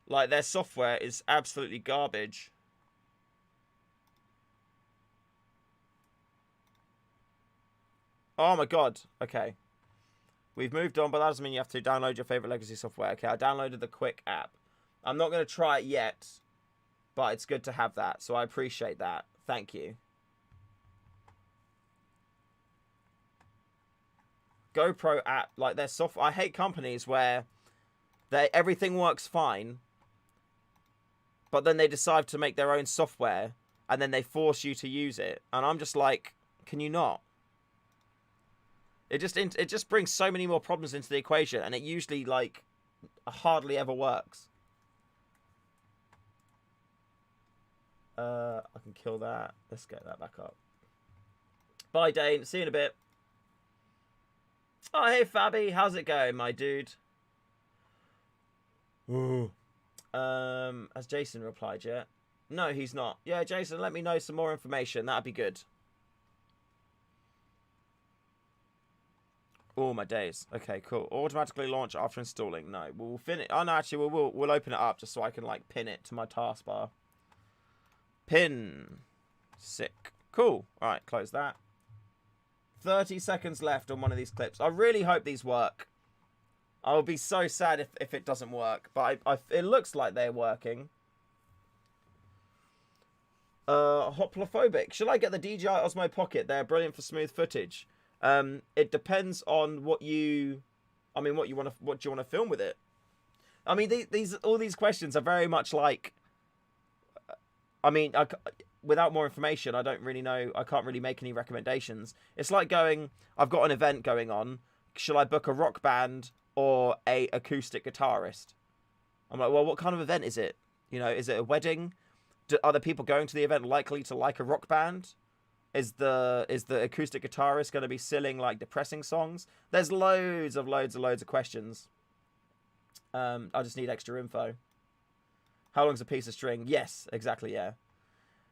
Like, their software is absolutely garbage. Oh my god. Okay. We've moved on, but that doesn't mean you have to download your favorite legacy software. Okay, I downloaded the Quick app. I'm not going to try it yet, but it's good to have that, so I appreciate that. Thank you. GoPro app, like their software. I hate companies where everything works fine, but then they decide to make their own software, and then they force you to use it. And I'm just like, can you not? It just brings so many more problems into the equation, and it usually like hardly ever works. I can kill that. Let's get that back up. Bye, Dane. See you in a bit. Oh, hey, Fabi. How's it going, my dude? Ooh. Has Jason replied yet? No, he's not. Yeah, Jason, let me know some more information. That'd be good. Oh, my days. Okay, cool. Automatically launch after installing. No, we'll finish. Oh, no, actually, we'll open it up just so I can, like, pin it to my taskbar. Pin. Sick. Cool. All right, close that. 30 seconds left on one of these clips. I really hope these work. I'll be so sad if it doesn't work. But it looks like they're working. Hoplophobic. Should I get the DJI Osmo Pocket? They're brilliant for smooth footage. It depends on what you want to film with it. I mean, all these questions are very much like. I mean, without more information, I don't really know. I can't really make any recommendations. It's like going, I've got an event going on. Should I book a rock band or a acoustic guitarist? I'm like, well, what kind of event is it? You know, is it a wedding? Are the people going to the event likely to like a rock band? Is the acoustic guitarist going to be selling like depressing songs? There's loads of questions. I just need extra info. How long's a piece of string? Yes, exactly, yeah.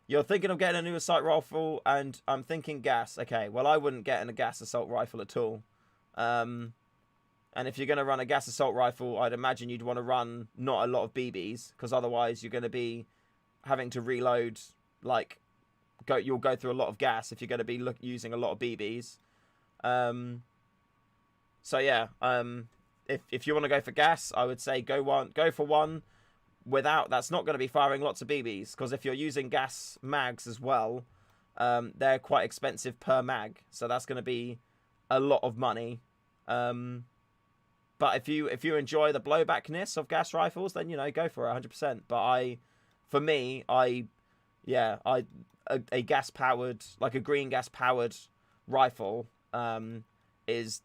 You're thinking of getting a new assault rifle, and I'm thinking gas. Okay, well, I wouldn't get a gas assault rifle at all. And if you're going to run a gas assault rifle, I'd imagine you'd want to run not a lot of BBs, because otherwise you're going to be having to reload, like, you'll go through a lot of gas if you're going to be using a lot of BBs. So yeah, if you want to go for gas, I would say go for one without, that's not going to be firing lots of BBs, because if you're using gas mags as well, they're quite expensive per mag, so that's going to be a lot of money. But if you enjoy the blowbackness of gas rifles, then, you know, go for it 100%. But a gas powered, like a green gas powered rifle, is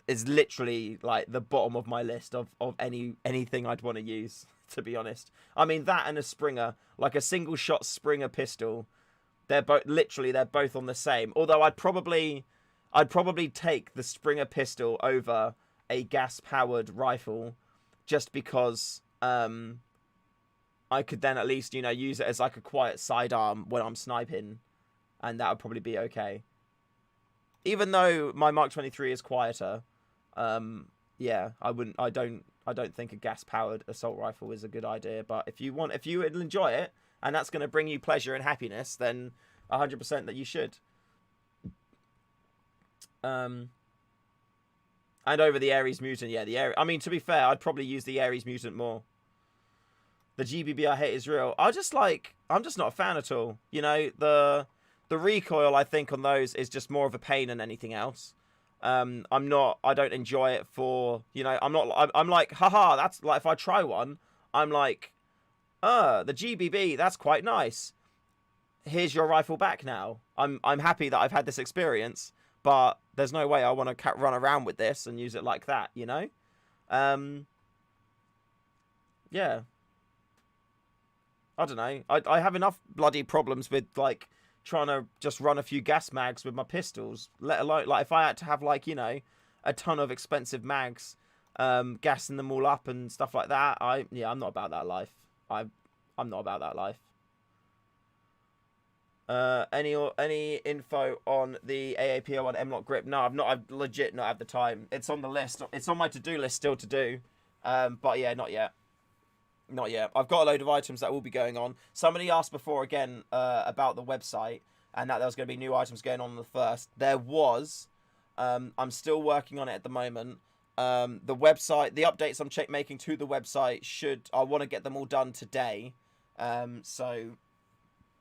literally like the bottom of my list of anything I'd want to use, to be honest. I mean, that and a Springer, like a single shot Springer pistol, they're both on the same. Although I'd probably take the Springer pistol over a gas powered rifle, just because I could then at least, you know, use it as like a quiet sidearm when I'm sniping, and that would probably be okay. Even though my Mark 23 is quieter, yeah, I don't think a gas-powered assault rifle is a good idea. But if you enjoy it, and that's going to bring you pleasure and happiness, then 100% that you should. And over the Ares Mutant, yeah, I mean, to be fair, I'd probably use the Ares Mutant more. The GBB I hate is real. I'm just not a fan at all. You know, the recoil, I think, on those is just more of a pain than anything else. I don't enjoy it for, you know, I'm like, haha, that's like, if I try one, I'm like, the GBB, that's quite nice. Here's your rifle back now. I'm happy that I've had this experience, but there's no way I want to run around with this and use it like that, you know? Yeah. I don't know. I have enough bloody problems with, like, trying to just run a few gas mags with my pistols, let alone, like, if I had to have, like, you know, a ton of expensive mags, gassing them all up and stuff like that. I'm not about that life. I'm not about that life. Any info on the AAPO1 M-Lock grip? No, I've legit not had the time. It's on the list. It's on my to-do list still to do. But yeah, not yet. Not yet. I've got a load of items that will be going on. Somebody asked before again about the website, and that there was going to be new items going on the 1st. There was. I'm still working on it at the moment. The website, the updates I'm making to the website I want to get them all done today. So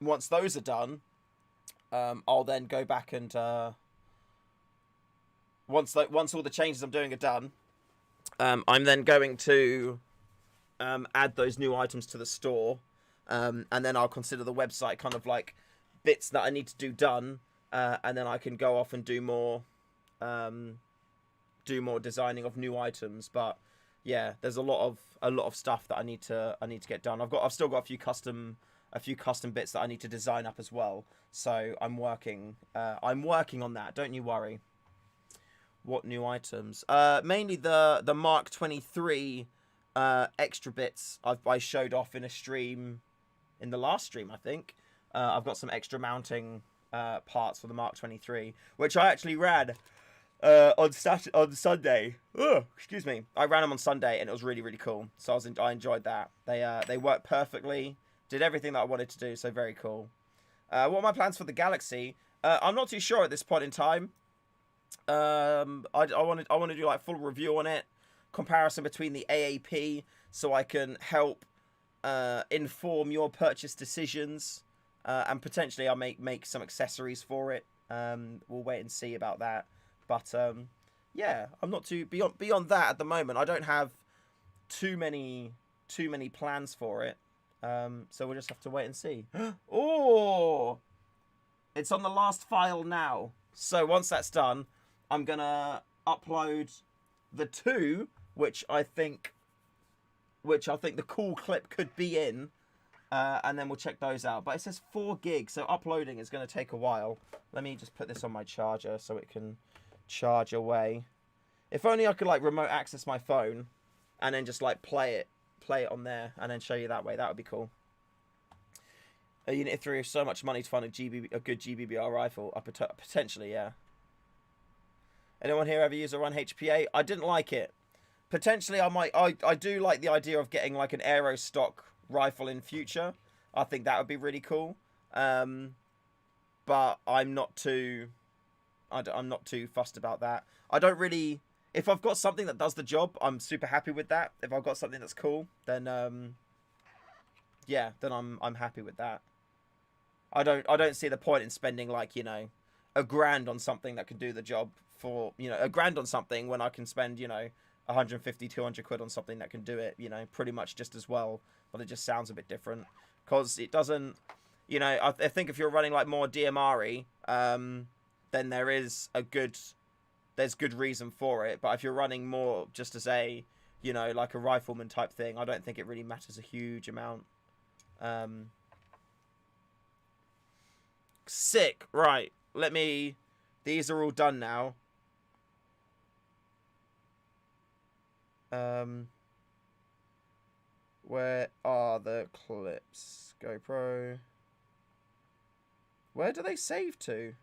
once those are done, I'll then go back and once all the changes I'm doing are done, I'm then going to add those new items to the store, and then I'll consider the website kind of like bits that I need to do done, and then I can go off and do more designing of new items. But yeah, there's a lot of stuff that I need to get done. I've still got a few custom bits that I need to design up as well. So I'm working on that. Don't you worry. What new items? Mainly the Mark 23 extra bits I showed off in a stream, in the last stream, I think. I've got some extra mounting parts for the Mark 23, which I actually ran on Sunday. Oh, excuse me. I ran them on Sunday, and it was really, really cool. So I enjoyed that. They worked perfectly. Did everything that I wanted to do. So very cool. What are my plans for the Galaxy? I'm not too sure at this point in time. I want to do like full review on it, comparison between the AAP, so I can help inform your purchase decisions, and potentially I'll make some accessories for it. We'll wait and see about that. But yeah, I'm not too beyond that at the moment. I don't have too many plans for it. So we'll just have to wait and see. Oh, it's on the last file now. So once that's done, I'm gonna upload the 2, which I think the cool clip could be in. And then we'll check those out. But it says 4 gigs, so uploading is going to take a while. Let me just put this on my charger so it can charge away. If only I could like remote access my phone and then just like play it on there and then show you that way. That would be cool. A unit threw so much money to find a good GBBR rifle. Potentially, yeah. Anyone here ever use a run HPA? I didn't like it. Potentially, I might. I do like the idea of getting like an aero stock rifle in future. I think that would be really cool. But I'm not too fussed about that. I don't really. If I've got something that does the job, I'm super happy with that. If I've got something that's cool, then yeah, then I'm happy with that. I don't see the point in spending like, you know, $1,000 on something that can do the job for, you know, $1,000 on something when I can spend, you know, 150, 200 quid on something that can do it, you know, pretty much just as well, but it just sounds a bit different because it doesn't, you know, I think if you're running like more DMR-y, then there's good reason for it. But if you're running more just as a, you know, like a rifleman type thing, I don't think it really matters a huge amount. Sick. Right. These are all done now. Where are the clips? GoPro. Where do they save to?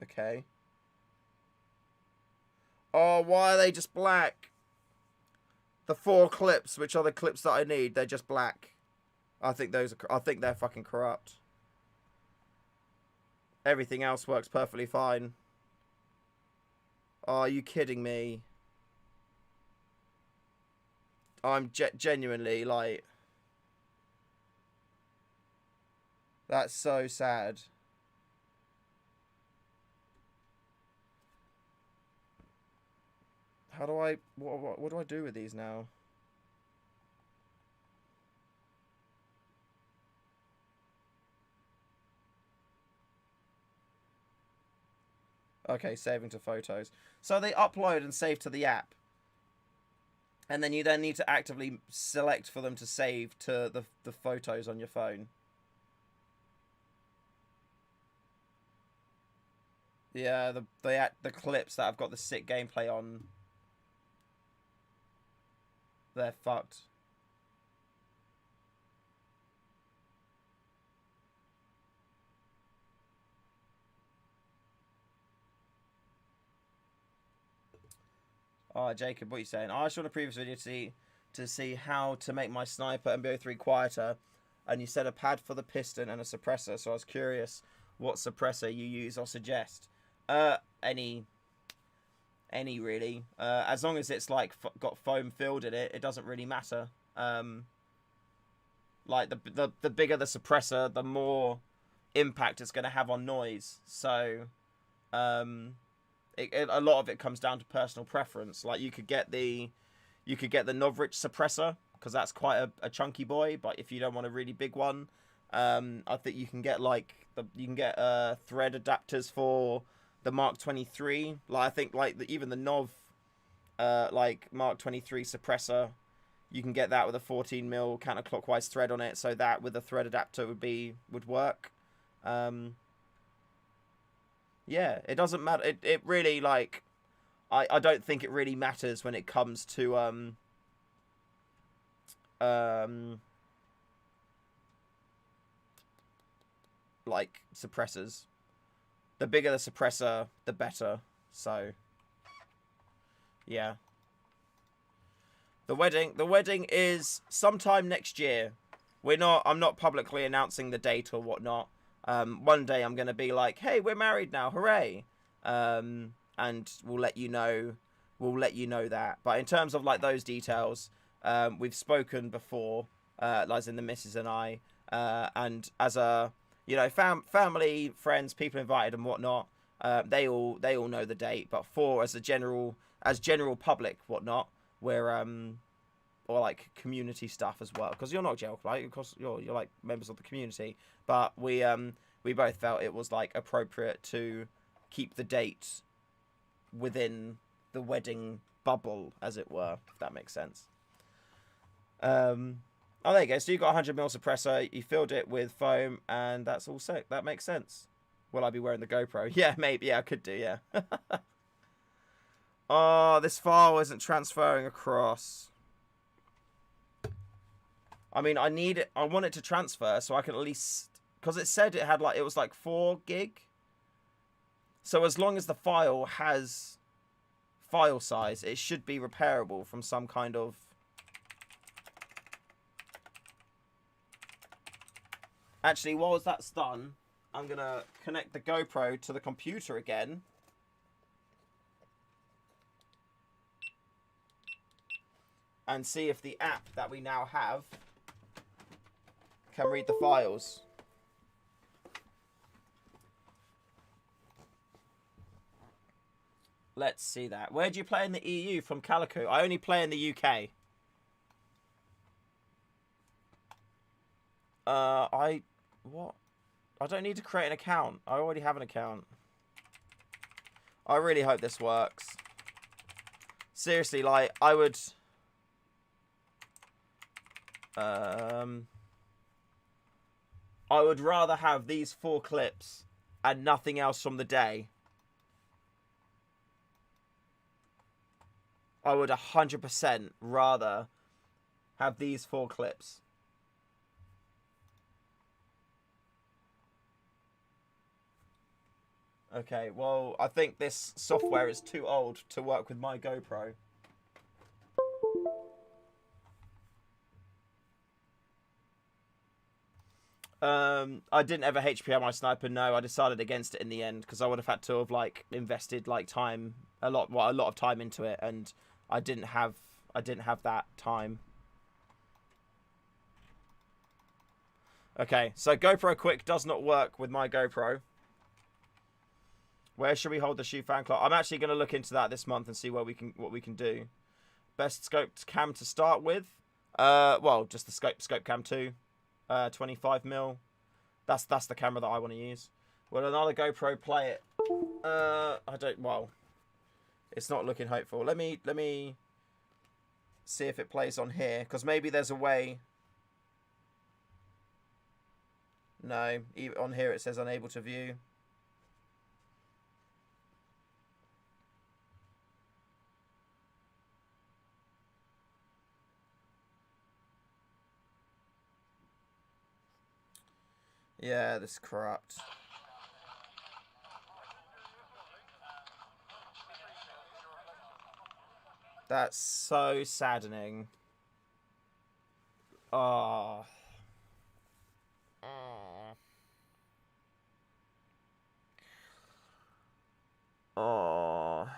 Okay. Oh, why are they just black? The 4 clips, which are the clips that I need, they're just black. I think they're fucking corrupt. Everything else works perfectly fine. Oh, are you kidding me? I'm genuinely like... That's so sad. How do I... What do I do with these now? Okay, saving to photos. So they upload and save to the app. And then you then need to actively select for them to save to the photos on your phone. Yeah, the clips that I've got the sick gameplay on, they're fucked. Oh, Jacob, what are you saying? I shot a previous video to see how to make my sniper MBO3 quieter, and you said a pad for the piston and a suppressor, so I was curious what suppressor you use or suggest. Any really. As long as it's like got foam filled in it, it doesn't really matter. Like the bigger the suppressor, the more impact it's going to have on noise. So, a lot of it comes down to personal preference. Like you could get the Novrich suppressor because that's quite a chunky boy. But if you don't want a really big one, I think you can get thread adapters for the Mark 23. Like I think like even the Nov, like Mark 23 suppressor, you can get that with a 14mm counterclockwise thread on it. So that with a thread adapter would work. Yeah, it doesn't matter. It really like, I don't think it really matters when it comes to like suppressors. The bigger the suppressor, the better. So, yeah. The wedding is sometime next year. I'm not publicly announcing the date or whatnot. One day I'm going to be like, hey, we're married now, hooray. And we'll let you know that. But in terms of like those details, we've spoken before, as in the missus and I, and as a, you know, family, friends, people invited and whatnot, they all know the date. But as general public, whatnot, we're or like community stuff as well, because you're not jail, right? Because you're like members of the community. But we both felt it was like appropriate to keep the date within the wedding bubble, as it were, if that makes sense. Oh, there you go. So you got 100mm suppressor, you filled it with foam, and that's all set. That makes sense. Will I be wearing the GoPro? Yeah, maybe. Yeah, I could do, yeah. Oh, this file isn't transferring across. I mean, I need it. I want it to transfer so I can at least... Because it said it was like 4 gig. So as long as the file has file size, it should be repairable from some kind of... Actually, while that's done, I'm going to connect the GoPro to the computer again. And see if the app that we now have can read the files. Let's see that. Where do you play in the EU from Calico? I only play in the UK. What? I don't need to create an account. I already have an account. I really hope this works. Seriously, like, I would... I would rather have these 4 clips and nothing else from the day. I would 100% rather have these 4 clips. Okay, well, I think this software is too old to work with my GoPro. I didn't ever HPR my sniper. No, I decided against it in the end because I would have had to have like invested like time, a lot of time into it, and I didn't have that time. Okay, so GoPro Quick does not work with my GoPro. Where should we hold the shoe fan club? I'm actually going to look into that this month and see what we can do. Best scoped cam to start with. Well, just the scope cam 2. 25mm. That's the camera that I want to use. Will another GoPro play it? I don't. Well, it's not looking hopeful. Let me see if it plays on here, because maybe there's a way. No, even on here it says unable to view. Yeah, this is corrupt. That's so saddening. Oh. Oh.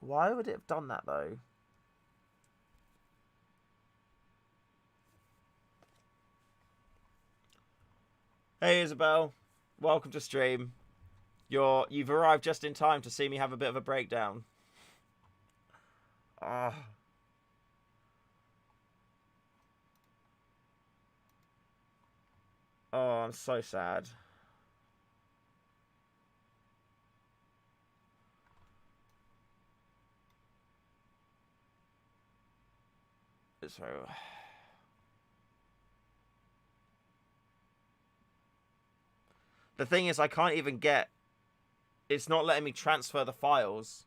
Why would it have done that though? Hey Isabel, welcome to stream. You've arrived just in time to see me have a bit of a breakdown. Ah. Oh, I'm so sad. So... The thing is, I can't even get... It's not letting me transfer the files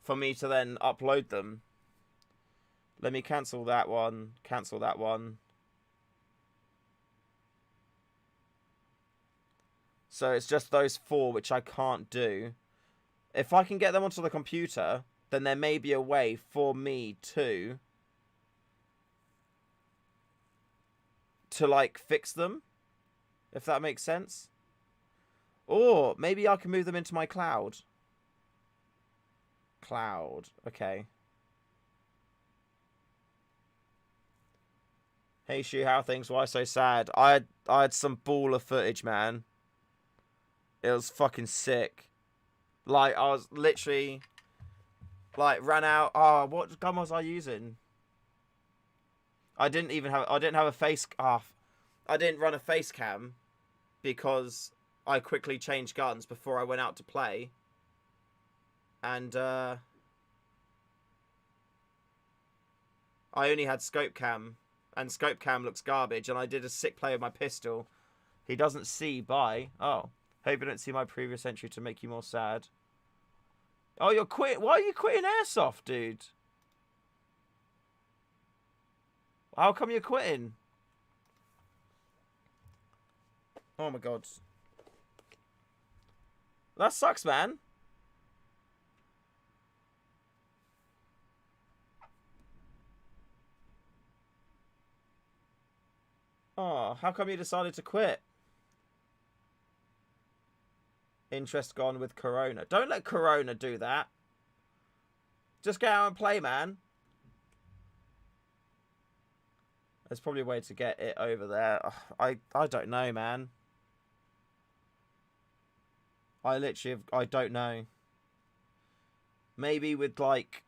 for me to then upload them. Let me cancel that one. Cancel that one. So it's just those 4 which I can't do. If I can get them onto the computer, then there may be a way for me to like fix them, if that makes sense. Or maybe I can move them into my cloud. Cloud, okay. Hey Shu, how are things? Why so sad? I had some baller footage, man. It was fucking sick. Like, I was literally like ran out. Oh, what gun was I using? I didn't have a face. I didn't run a face cam because I quickly changed guns before I went out to play. And I only had scope cam. And scope cam looks garbage. And I did a sick play with my pistol. He doesn't see by... Oh. Hope you don't see my previous entry to make you more sad. Oh, you're quitting. Why are you quitting Airsoft, dude? How come you're quitting? Oh my god. That sucks, man. Oh, how come you decided to quit? Interest gone with Corona. Don't let Corona do that. Just get out and play, man. There's probably a way to get it over there. I don't know, man. I don't know. Maybe with like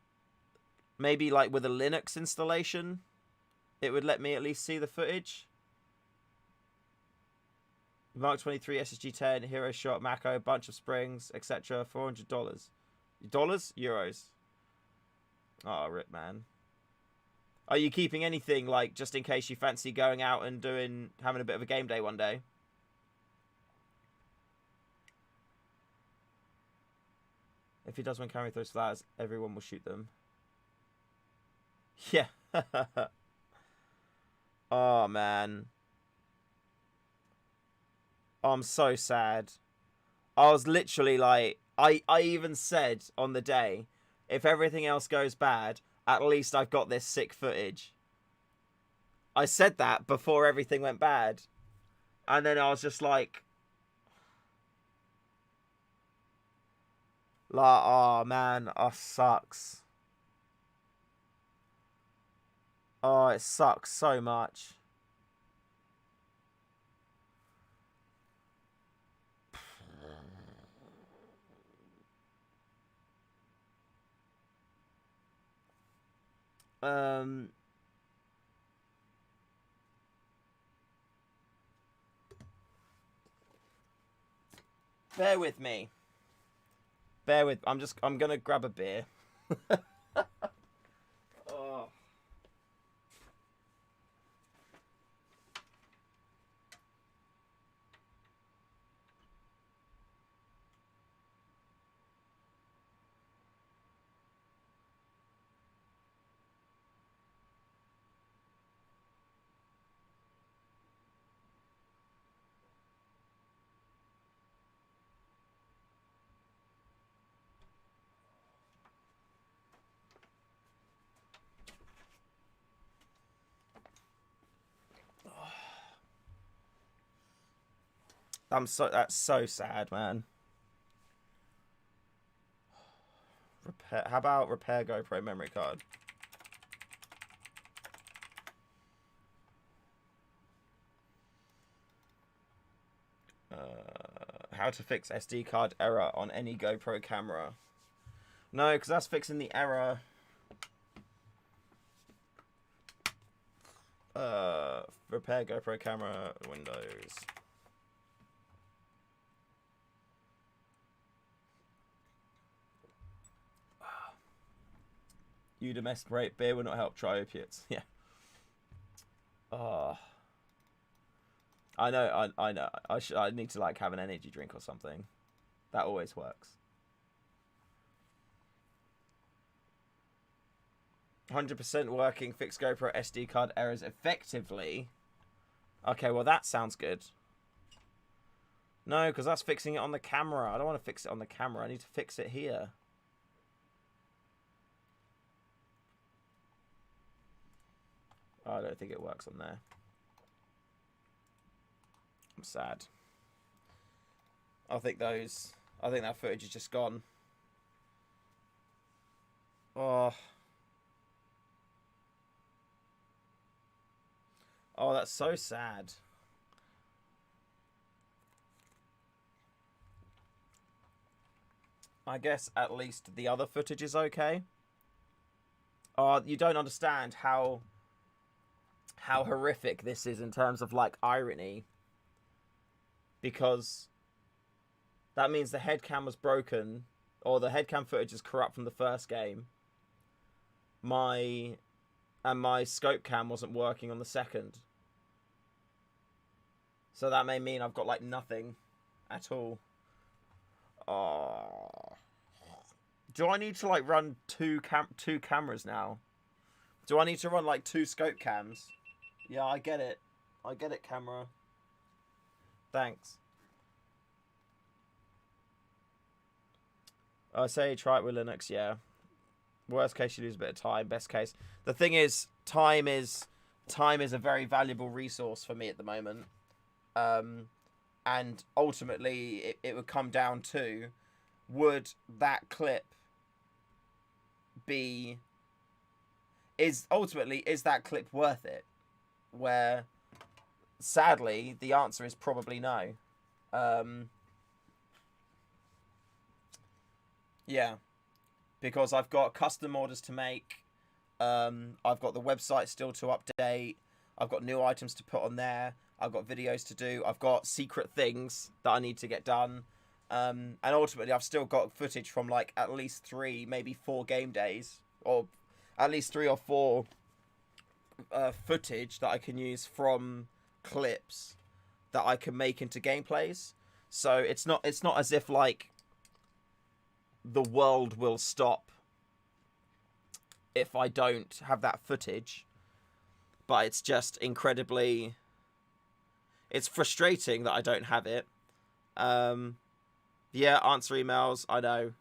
with a Linux installation, it would let me at least see the footage. Mark 23, SSG 10, Hero Shot, Mako, bunch of springs, etc. $400. Dollars? Euros. Oh, rip, man. Are you keeping anything, like, just in case you fancy going out and having a bit of a game day one day? If he does one carry those flowers, everyone will shoot them. Yeah. Oh, man. Oh, I'm so sad. I was literally like... I even said on the day, if everything else goes bad, at least I've got this sick footage. I said that before everything went bad. And then I was just like... oh, man. Oh, sucks. Oh, it sucks so much. Bear with me. I'm gonna grab a beer. Oh. That's so sad, man. How about repair GoPro memory card? How to fix SD card error on any GoPro camera? No, because that's fixing the error. Repair GoPro camera, Windows. You domestic rate beer will not help. Try opiates. Yeah. Oh. I know. I know. I need to like have an energy drink or something. That always works. 100% working. Fix GoPro SD card errors effectively. Okay, well that sounds good. No, because that's fixing it on the camera. I don't want to fix it on the camera. I need to fix it here. I don't think it works on there. I'm sad. I think that footage is just gone. Oh. Oh, that's so sad. I guess at least the other footage is okay. Oh, you don't understand how horrific this is in terms of like irony. Because that means the head cam was broken, or the head cam footage is corrupt from the first game. My scope cam wasn't working on the second. So that may mean I've got like nothing at all. Oh. Do I need to like run two cameras now? Do I need to run like 2 scope cams? Yeah, I get it. I get it, camera. Thanks. I say try it with Linux, yeah. Worst case, you lose a bit of time. Best case. The thing is, time is a very valuable resource for me at the moment. And ultimately, it would come down to, would that clip be... Is that clip worth it? Where, sadly, the answer is probably no. Yeah. Because I've got custom orders to make. I've got the website still to update. I've got new items to put on there. I've got videos to do. I've got secret things that I need to get done. And ultimately, I've still got footage from like at least 3, maybe 4 game days. Or at least 3 or 4 footage that I can use from clips that I can make into gameplays. So it's not as if like the world will stop if I don't have that footage, but it's just incredibly, it's frustrating that I don't have it. Yeah, answer emails. I know.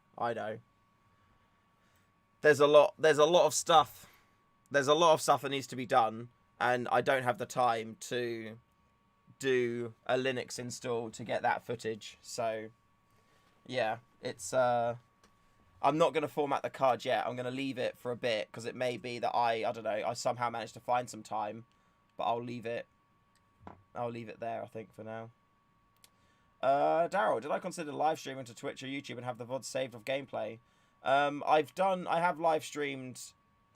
There's a lot of stuff. There's a lot of stuff that needs to be done, and I don't have the time to do a Linux install to get that footage. So, yeah, it's I'm not going to format the card yet. I'm going to leave it for a bit, because it may be that I don't know, I somehow managed to find some time, but I'll leave it there, I think, for now. Daryl, did I consider live streaming to Twitch or YouTube and have the VOD saved of gameplay? I have live streamed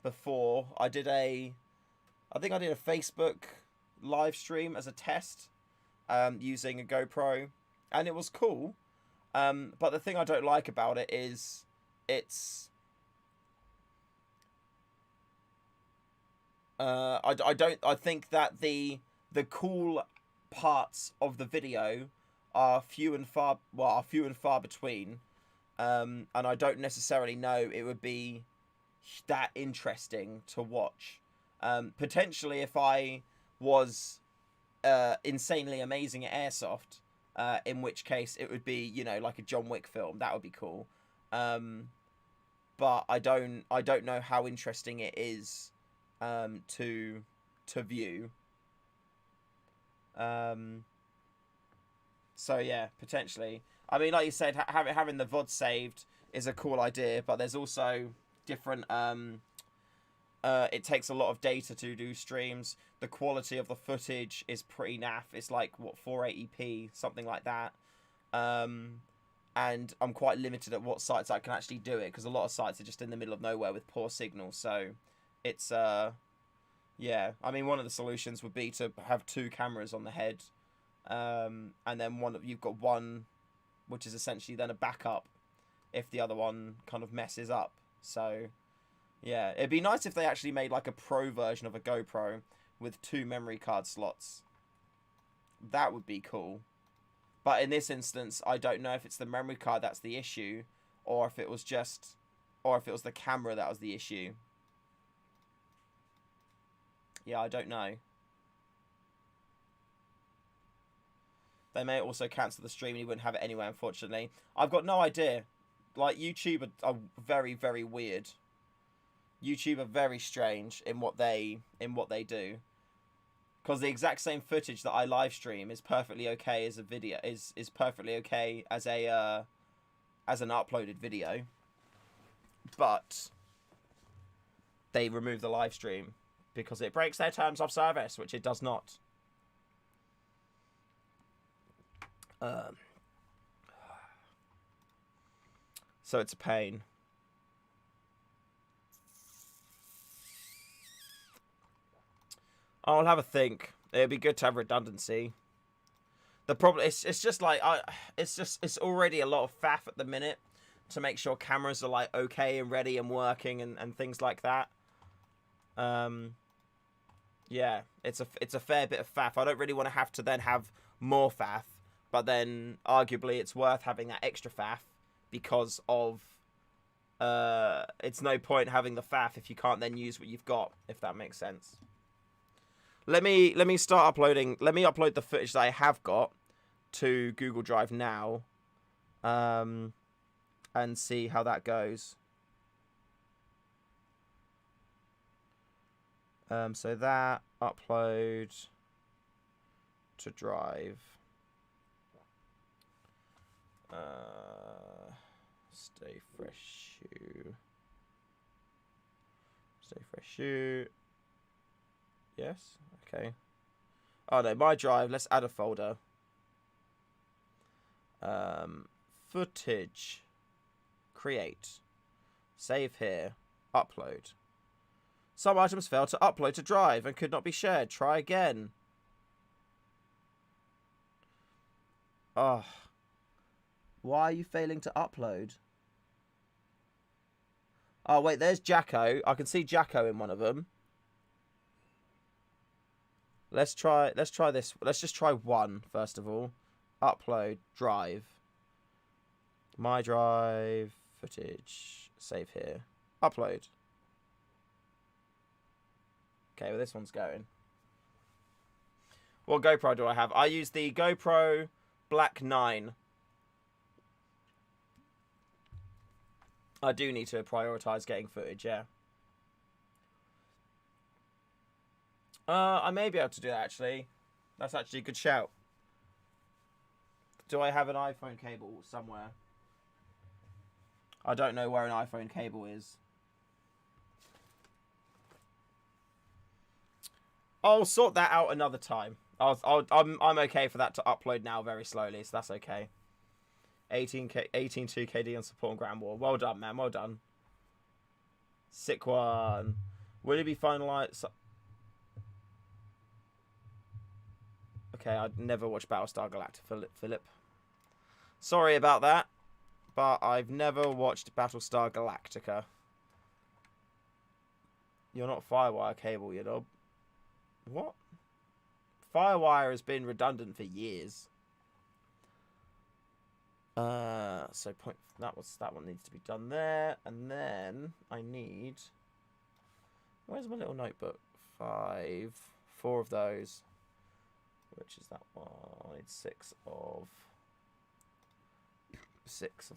before. I think I did a Facebook live stream as a test, using a GoPro, and it was cool. But the thing I don't like about it is I think that the cool parts of the video are few and far between, and I don't necessarily know it would be that interesting to watch. Potentially, if I was insanely amazing at Airsoft, in which case it would be, you know, like a John Wick film. That would be cool. But I don't know how interesting it is to view. So yeah, potentially. I mean, like you said, having the VOD saved is a cool idea, but there's also different. It takes a lot of data to do streams. The quality of the footage is pretty naff. It's like, what, 480p, something like that. And I'm quite limited at what sites I can actually do it, because a lot of sites are just in the middle of nowhere with poor signal. So it's yeah. I mean, one of the solutions would be to have 2 cameras on the head, and then you've got one, which is essentially then a backup if the other one kind of messes up. So yeah, it'd be nice if they actually made like a pro version of a GoPro with 2 memory card slots. That would be cool. But in this instance, I don't know if it's the memory card that's the issue, or if it was the camera that was the issue. Yeah, I don't know. They may also cancel the stream and you wouldn't have it anyway, unfortunately. I've got no idea. Like, YouTube are very, very weird. YouTube are very strange in what they do. Because the exact same footage that I live stream is perfectly okay as a video, is perfectly okay as a as an uploaded video. But they remove the live stream because it breaks their terms of service, which it does not. So it's a pain. I'll have a think. It'd be good to have redundancy. The problem it's just like it's already a lot of faff at the minute to make sure cameras are like okay and ready and working and things like that. Yeah, it's a fair bit of faff. I don't really want to have to then have more faff, but then arguably it's worth having that extra faff because of it's no point having the faff if you can't then use what you've got, if that makes sense. Let me start uploading. Let me upload the footage that I have got to Google Drive now, and see how that goes. So that upload to Drive. Stay fresh shoe. Stay fresh shoe. Yes. Okay. Oh no, my Drive. Let's add a folder. Footage. Create. Save here. Upload. Some items failed to upload to Drive and could not be shared. Try again. Oh. Why are you failing to upload? Oh, wait, there's Jacko. I can see Jacko in one of them. Let's try this. Let's just try one, first of all. Upload, Drive. My Drive, footage, save here. Upload. Okay, well, this one's going. What GoPro do I have? I use the GoPro Black 9. I do need to prioritize getting footage, yeah. I may be able to do that, actually. That's actually a good shout. Do I have an iPhone cable somewhere? I don't know where an iPhone cable is. I'll sort that out another time. I'm okay for that to upload now very slowly, so that's okay. 18K, 18.2 KD on support on Grand War. Well done, man. Well done. Sick one. Will it be finalized? Okay, I'd never watched Battlestar Galactica, Philip. Sorry about that, but I've never watched Battlestar Galactica. You're not Firewire cable, you know. What? Firewire has been redundant for years. So point that one needs to be done there, and then I need. Where's my little notebook? 4 of those. Which is that one? I need 6 of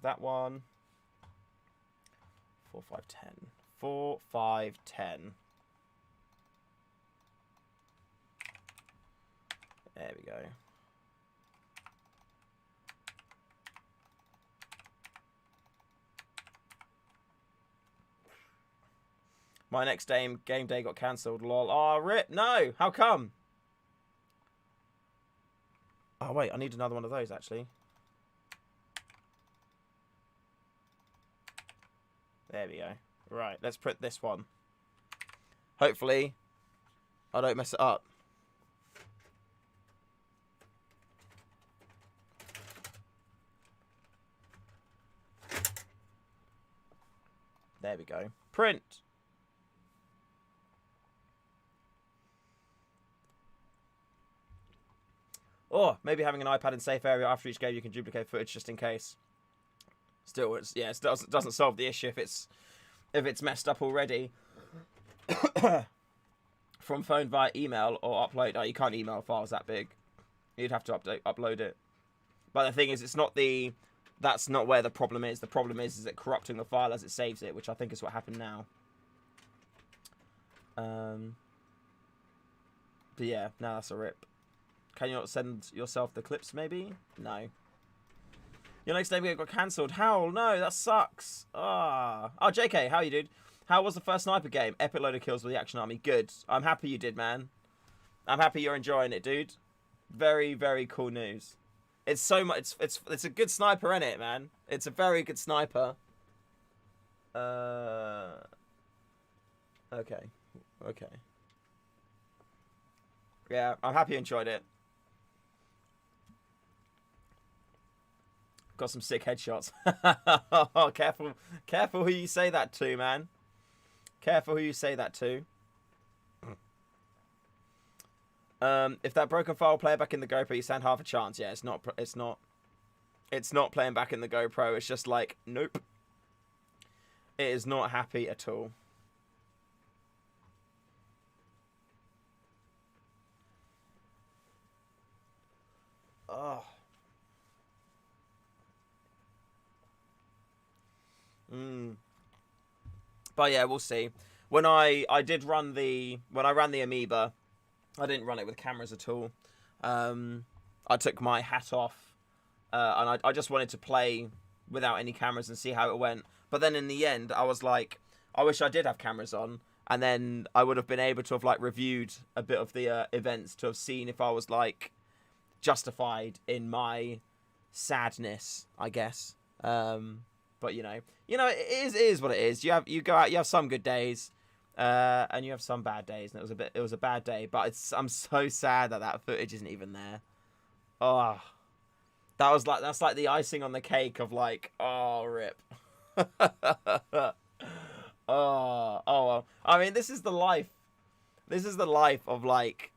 that one. 4, 5, 10. 4, 5, 10. There we go. My next game day got cancelled. Lol. Oh, rip. No. How come? Oh, wait. I need another one of those, actually. There we go. Right. Let's print this one. Hopefully, I don't mess it up. There we go. Print. Or maybe having an iPad in safe area after each game, you can duplicate footage just in case. Still, it doesn't solve the issue if it's messed up already. From phone via email or upload. Oh, you can't email files that big. You'd have to upload it. But the thing is, that's not where the problem is. The problem is it corrupting the file as it saves it, which I think is what happened now. But yeah, no, that's a rip. Can you not send yourself the clips, maybe? No. Your next game got cancelled. How? No, that sucks. Ah. Oh, JK, how you, dude? How was the first sniper game? Epic load of kills with the Action Army. Good. I'm happy you did, man. I'm happy you're enjoying it, dude. Very, very cool news. It's so much. It's a good sniper, isn't it, man? It's a very good sniper. Okay. Yeah, I'm happy you enjoyed it. got some sick headshots. Oh, careful who you say that to, man. Careful who you say that to. If that broken file player back in the GoPro, you stand half a chance. Yeah, it's not playing back in the GoPro. It's just like, nope. It is not happy at all. Oh. But yeah, we'll see. When I ran the Amoeba, I didn't run it with cameras at all. I took my hat off, and I just wanted to play without any cameras and see how it went. But then in the end, I was like, I wish I did have cameras on, and then I would have been able to have like reviewed a bit of the events to have seen if I was like justified in my sadness, I guess. But you know, it is what it is. You go out, you have some good days, and you have some bad days, and it was a bad day. But I'm so sad that footage isn't even there. Oh, that's like the icing on the cake of like, oh, rip. Oh well. I mean, this is the life. This is the life of like,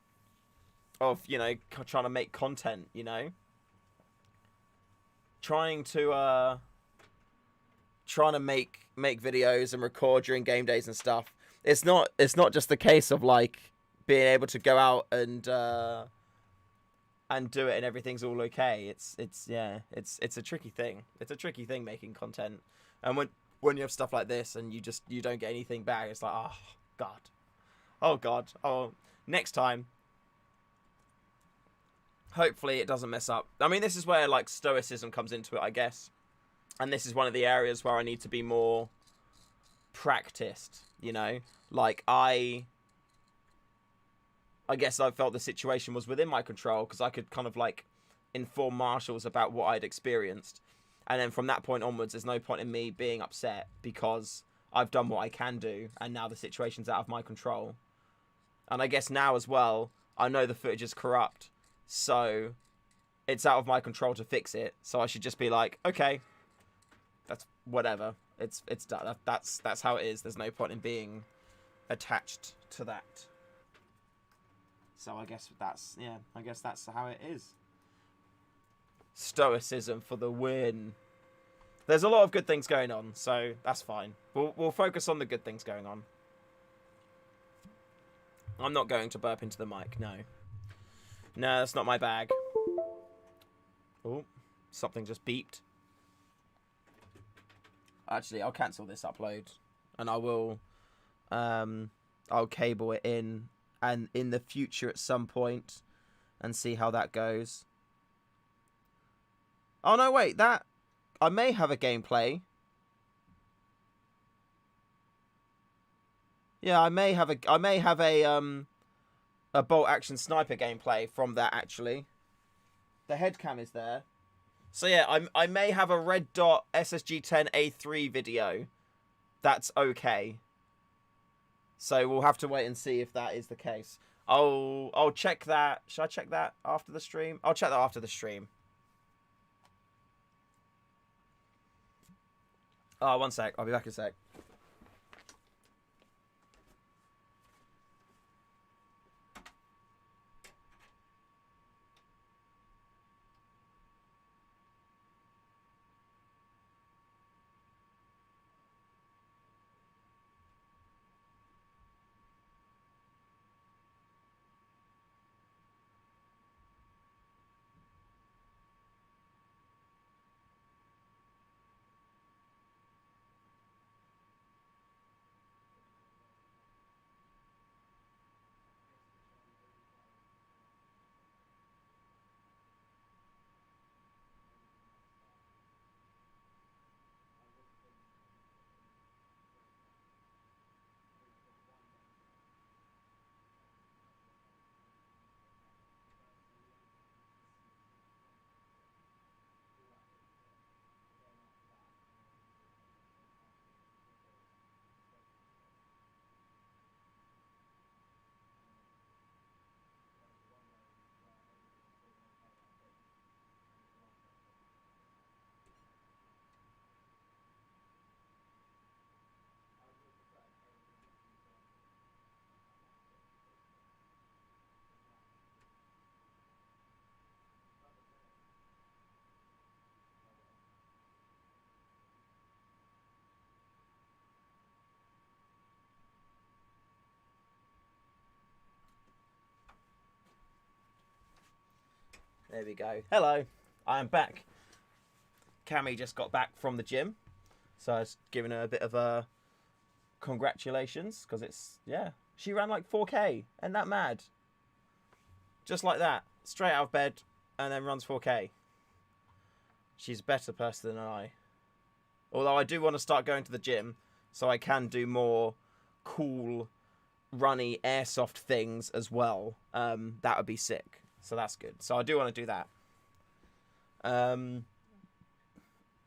you know, trying to make content. You know, trying to make videos and record during game days and stuff. It's not just the case of like being able to go out and do it and everything's all okay. It's a tricky thing. It's a tricky thing making content. And when you have stuff like this and you don't get anything back, it's like, oh god. Next time, hopefully it doesn't mess up. I mean, this is where like stoicism comes into it, I guess. And this is one of the areas where I need to be more practiced, you know? Like, I guess I felt the situation was within my control because I could kind of, like, inform marshals about what I'd experienced. And then from that point onwards, there's no point in me being upset because I've done what I can do, and now the situation's out of my control. And I guess now as well, I know the footage is corrupt, so it's out of my control to fix it. So I should just be like, okay, that's whatever. It's done. That's how it is. There's no point in being attached to that. So I guess that's how it is. Stoicism for the win. There's a lot of good things going on, so that's fine. We'll focus on the good things going on. I'm not going to burp into the mic. No, that's not my bag. Oh, something just beeped. Actually, I'll cancel this upload, and I will, I'll cable it in, and in the future at some point, and see how that goes. Oh no, wait, I may have a gameplay. Yeah, I may have a bolt action sniper gameplay from that actually. The head cam is there. So yeah, I may have a red dot SSG-10A3 video. That's okay. So we'll have to wait and see if that is the case. I'll check that. Should I check that after the stream? I'll check that after the stream. Oh, one sec. I'll be back in a sec. There we go. Hello, I am back. Cammy just got back from the gym, so I was giving her a bit of a congratulations because it's, yeah, she ran like 4K. Ain't that mad? Just like that, straight out of bed, and then runs 4K. She's a better person than I. Although I do want to start going to the gym so I can do more cool, runny airsoft things as well. That would be sick. So that's good. So I do want to do that.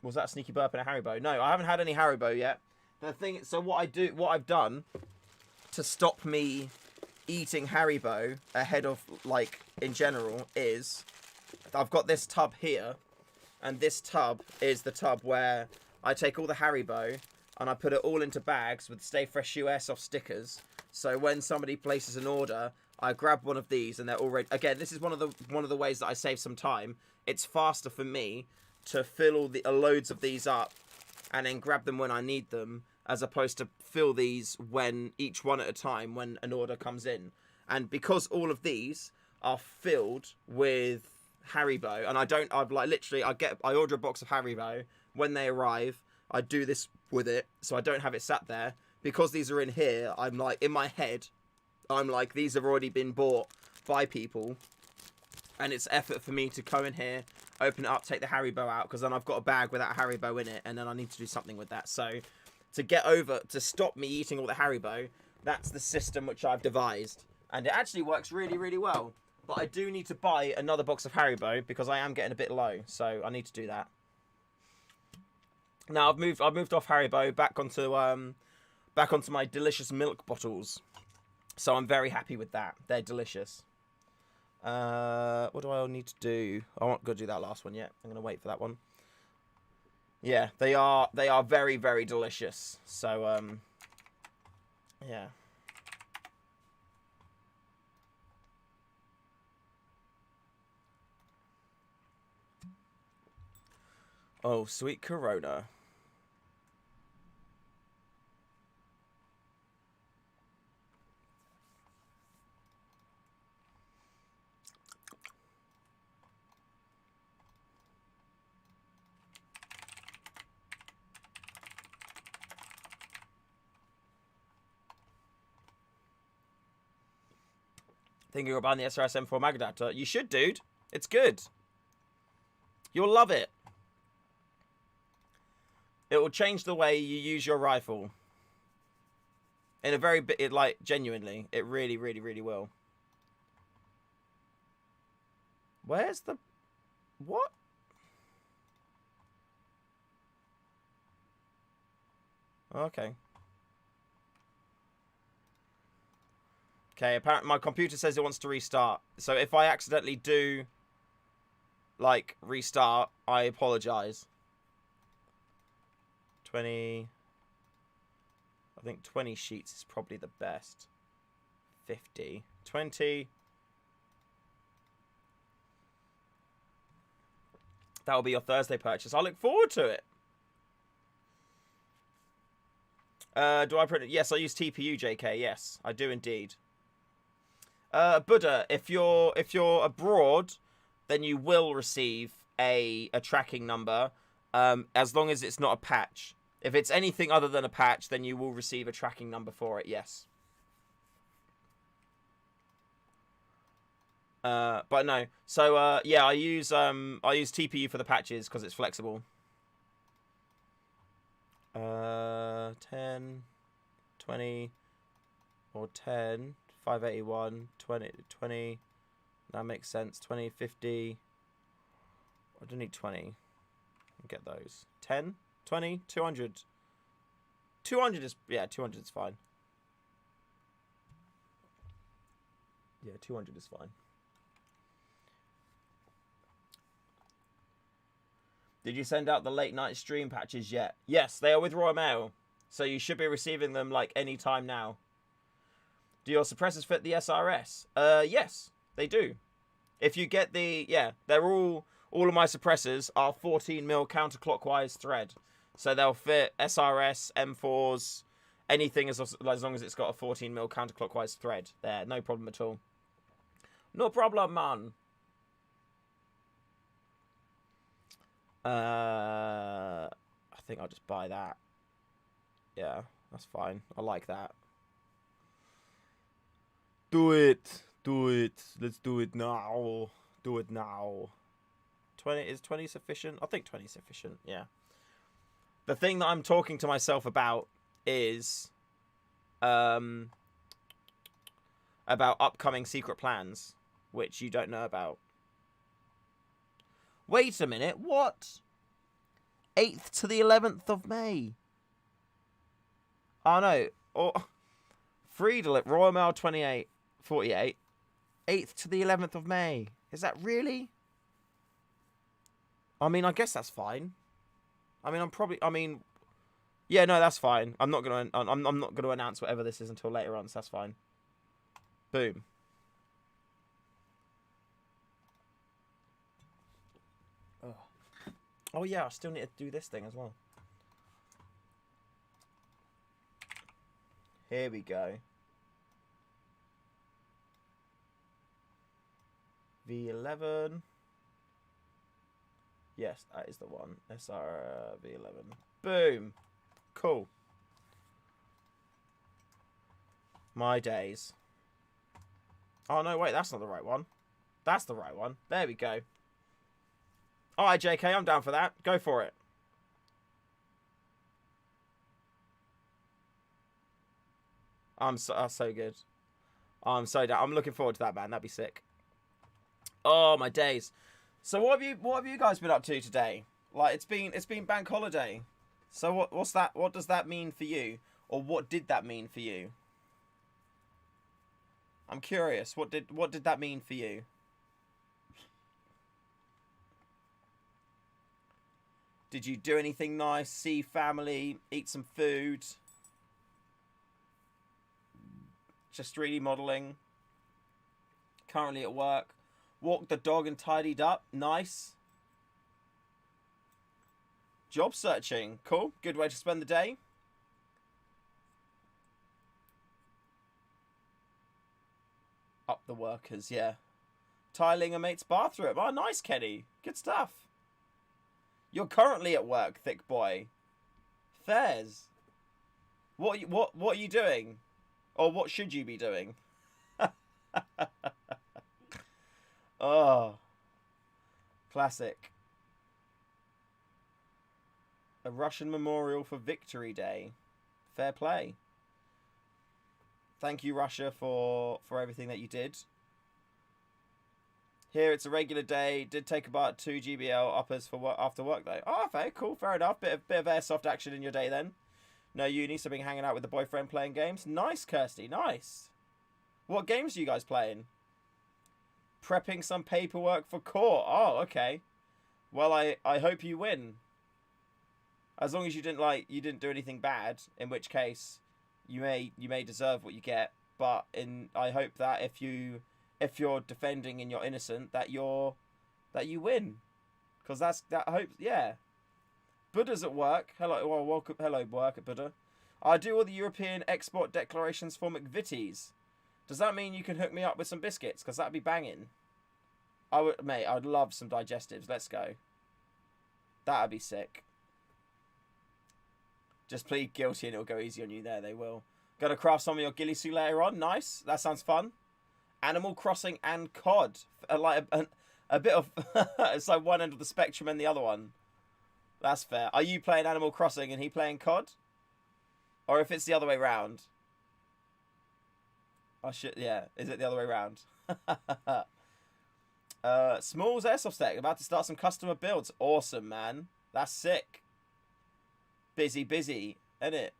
Was that a sneaky burp in a Haribo? No, I haven't had any Haribo yet. The thing, so what I've done to stop me eating Haribo ahead of, like, in general, is I've got this tub here, and this tub is the tub where I take all the Haribo and I put it all into bags with Stay Fresh You Airsoft stickers. So when somebody places an order, I grab one of these and they're already... Again, this is one of the ways that I save some time. It's faster for me to fill all the loads of these up and then grab them when I need them, as opposed to fill these when each one at a time when an order comes in. And because all of these are filled with Haribo, and I order a box of Haribo. When they arrive, I do this with it, so I don't have it sat there. Because these are in here, I'm like, in my head, I'm like, these have already been bought by people, and it's effort for me to go in here, open it up, take the Haribo out, because then I've got a bag without Haribo in it, and then I need to do something with that. So to stop me eating all the Haribo, that's the system which I've devised, and it actually works really, really well. But I do need to buy another box of Haribo because I am getting a bit low, so I need to do that. Now I've moved off Haribo back onto my delicious milk bottles, so I'm very happy with that. They're delicious. What do I need to do? I won't go do that last one yet. I'm gonna wait for that one. Yeah, they are very, very delicious. So yeah. Oh, sweet Corona. Thinking you're buying the SRS M4 mag adapter? You should, dude. It's good. You'll love it. It will change the way you use your rifle. In a very bit, like, genuinely. It really, really, really will. Where's the... What? Okay. Okay, apparently my computer says it wants to restart. So if I accidentally do, like, restart, I apologize. 20... I think 20 sheets is probably the best. 50. 20. That will be your Thursday purchase. I look forward to it. Do I print it? Yes, I use TPU, JK. Yes, I do indeed. Buddha, if you're abroad, then you will receive a tracking number, as long as it's not a patch. If it's anything other than a patch, then you will receive a tracking number for it. Yes. But no. So yeah, I use TPU for the patches because it's flexible. 10, 20, or 10, 581, 20, 20. That makes sense. 20, 50. I don't need 20. Get those. 10, 20, 200. 200 is, yeah, 200 is fine. Yeah, 200 is fine. Did you send out the late night stream patches yet? Yes, they are with Royal Mail. So you should be receiving them like any time now. Do your suppressors fit the SRS? Yes, they do. If you get the, yeah, they're all of my suppressors are 14mm counterclockwise thread. So they'll fit SRS, M4s, anything as long as it's got a 14mm counterclockwise thread. There, no problem at all. No problem, man. I think I'll just buy that. Yeah, that's fine. I like that. Do it. Do it. Let's do it now. Do it now. 20 is 20 sufficient? I think 20 is sufficient. Yeah. The thing that I'm talking to myself about is about upcoming secret plans, which you don't know about. Wait a minute. What? 8th to the 11th of May. Oh no. Or free delivery. Royal Mail 2848. 8th to the 11th of May. Is that really? I mean, I guess that's fine. I mean, yeah, no, that's fine. I'm not gonna announce whatever this is until later on, so that's fine. Boom. Oh yeah, I still need to do this thing as well. Here we go. V11. Yes, that is the one. SR V11. Boom. Cool. My days. Oh, no, wait. That's not the right one. That's the right one. There we go. All right, JK. I'm down for that. Go for it. I'm so good. I'm so down. I'm looking forward to that, man. That'd be sick. Oh, my days. So what have you guys been up to today? Like it's been bank holiday. So what's that? What does that mean for you? Or what did that mean for you? I'm curious. What did that mean for you? Did you do anything nice? See family? Eat some food? Just 3D modeling? Currently at work? Walked the dog and tidied up? Nice. Job searching? Cool. Good way to spend the day. Up the workers, yeah. Tiling a mate's bathroom. Oh, nice, Kenny. Good stuff. You're currently at work, thick boy. Fairs. What are you doing? Or what should you be doing? Oh. Classic. A Russian memorial for Victory Day. Fair play. Thank you, Russia, for everything that you did. Here it's a regular day. Did take about 2 GBL uppers for work, after work though. Oh, fair, cool, fair enough. Bit of airsoft action in your day then. No uni, so been hanging out with the boyfriend playing games. Nice, Kirsty, nice. What games are you guys playing? Prepping some paperwork for court. Oh, okay. Well, I hope you win. As long as you didn't do anything bad, in which case you may deserve what you get. But I hope that if you're defending and you're innocent, that you win, because that hope. Yeah. Buddha's at work. Hello, well, welcome. Hello, work at Buddha. I do all the European export declarations for McVitie's. Does that mean you can hook me up with some biscuits? Because that'd be banging. I'd love some digestives. Let's go. That'd be sick. Just plead guilty and it'll go easy on you there. They will. Gonna craft some of your ghillie suit later on. Nice. That sounds fun. Animal Crossing and COD. Like a bit of... It's like one end of the spectrum and the other one. That's fair. Are you playing Animal Crossing and he playing COD? Or if it's the other way round? Oh shit, yeah. Is it the other way round? Smalls Airsoft Stack. About to start some customer builds. Awesome, man. That's sick. Busy, isn't it?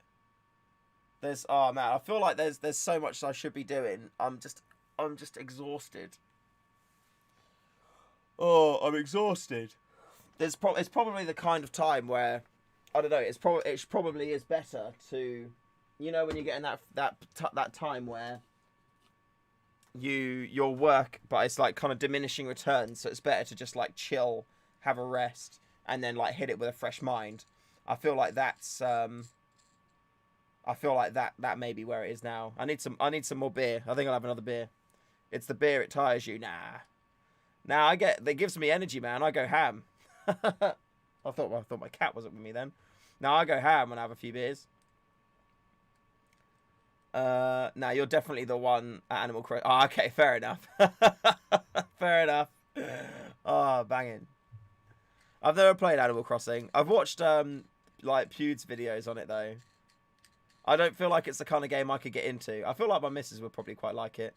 Oh man, I feel like there's so much I should be doing. I'm just exhausted. Oh, I'm exhausted. It's probably the kind of time where, I don't know. It probably is better to, when you're getting that time where your work, but it's like kind of diminishing returns. So it's better to just like chill, have a rest, and then like hit it with a fresh mind. I feel like that's that may be where it is now. I need some more beer. I think I'll have another beer. It's the beer, it tires you. Nah, that gives me energy, man. I go ham. I thought my cat wasn't with me then. Now I go ham when I have a few beers. Now you're definitely the one at Animal Crossing. Oh, okay, fair enough. Fair enough. Oh, banging. I've never played Animal Crossing. I've watched like Pewds videos on it though. I don't feel like it's the kind of game I could get into. I feel like my missus would probably quite like it.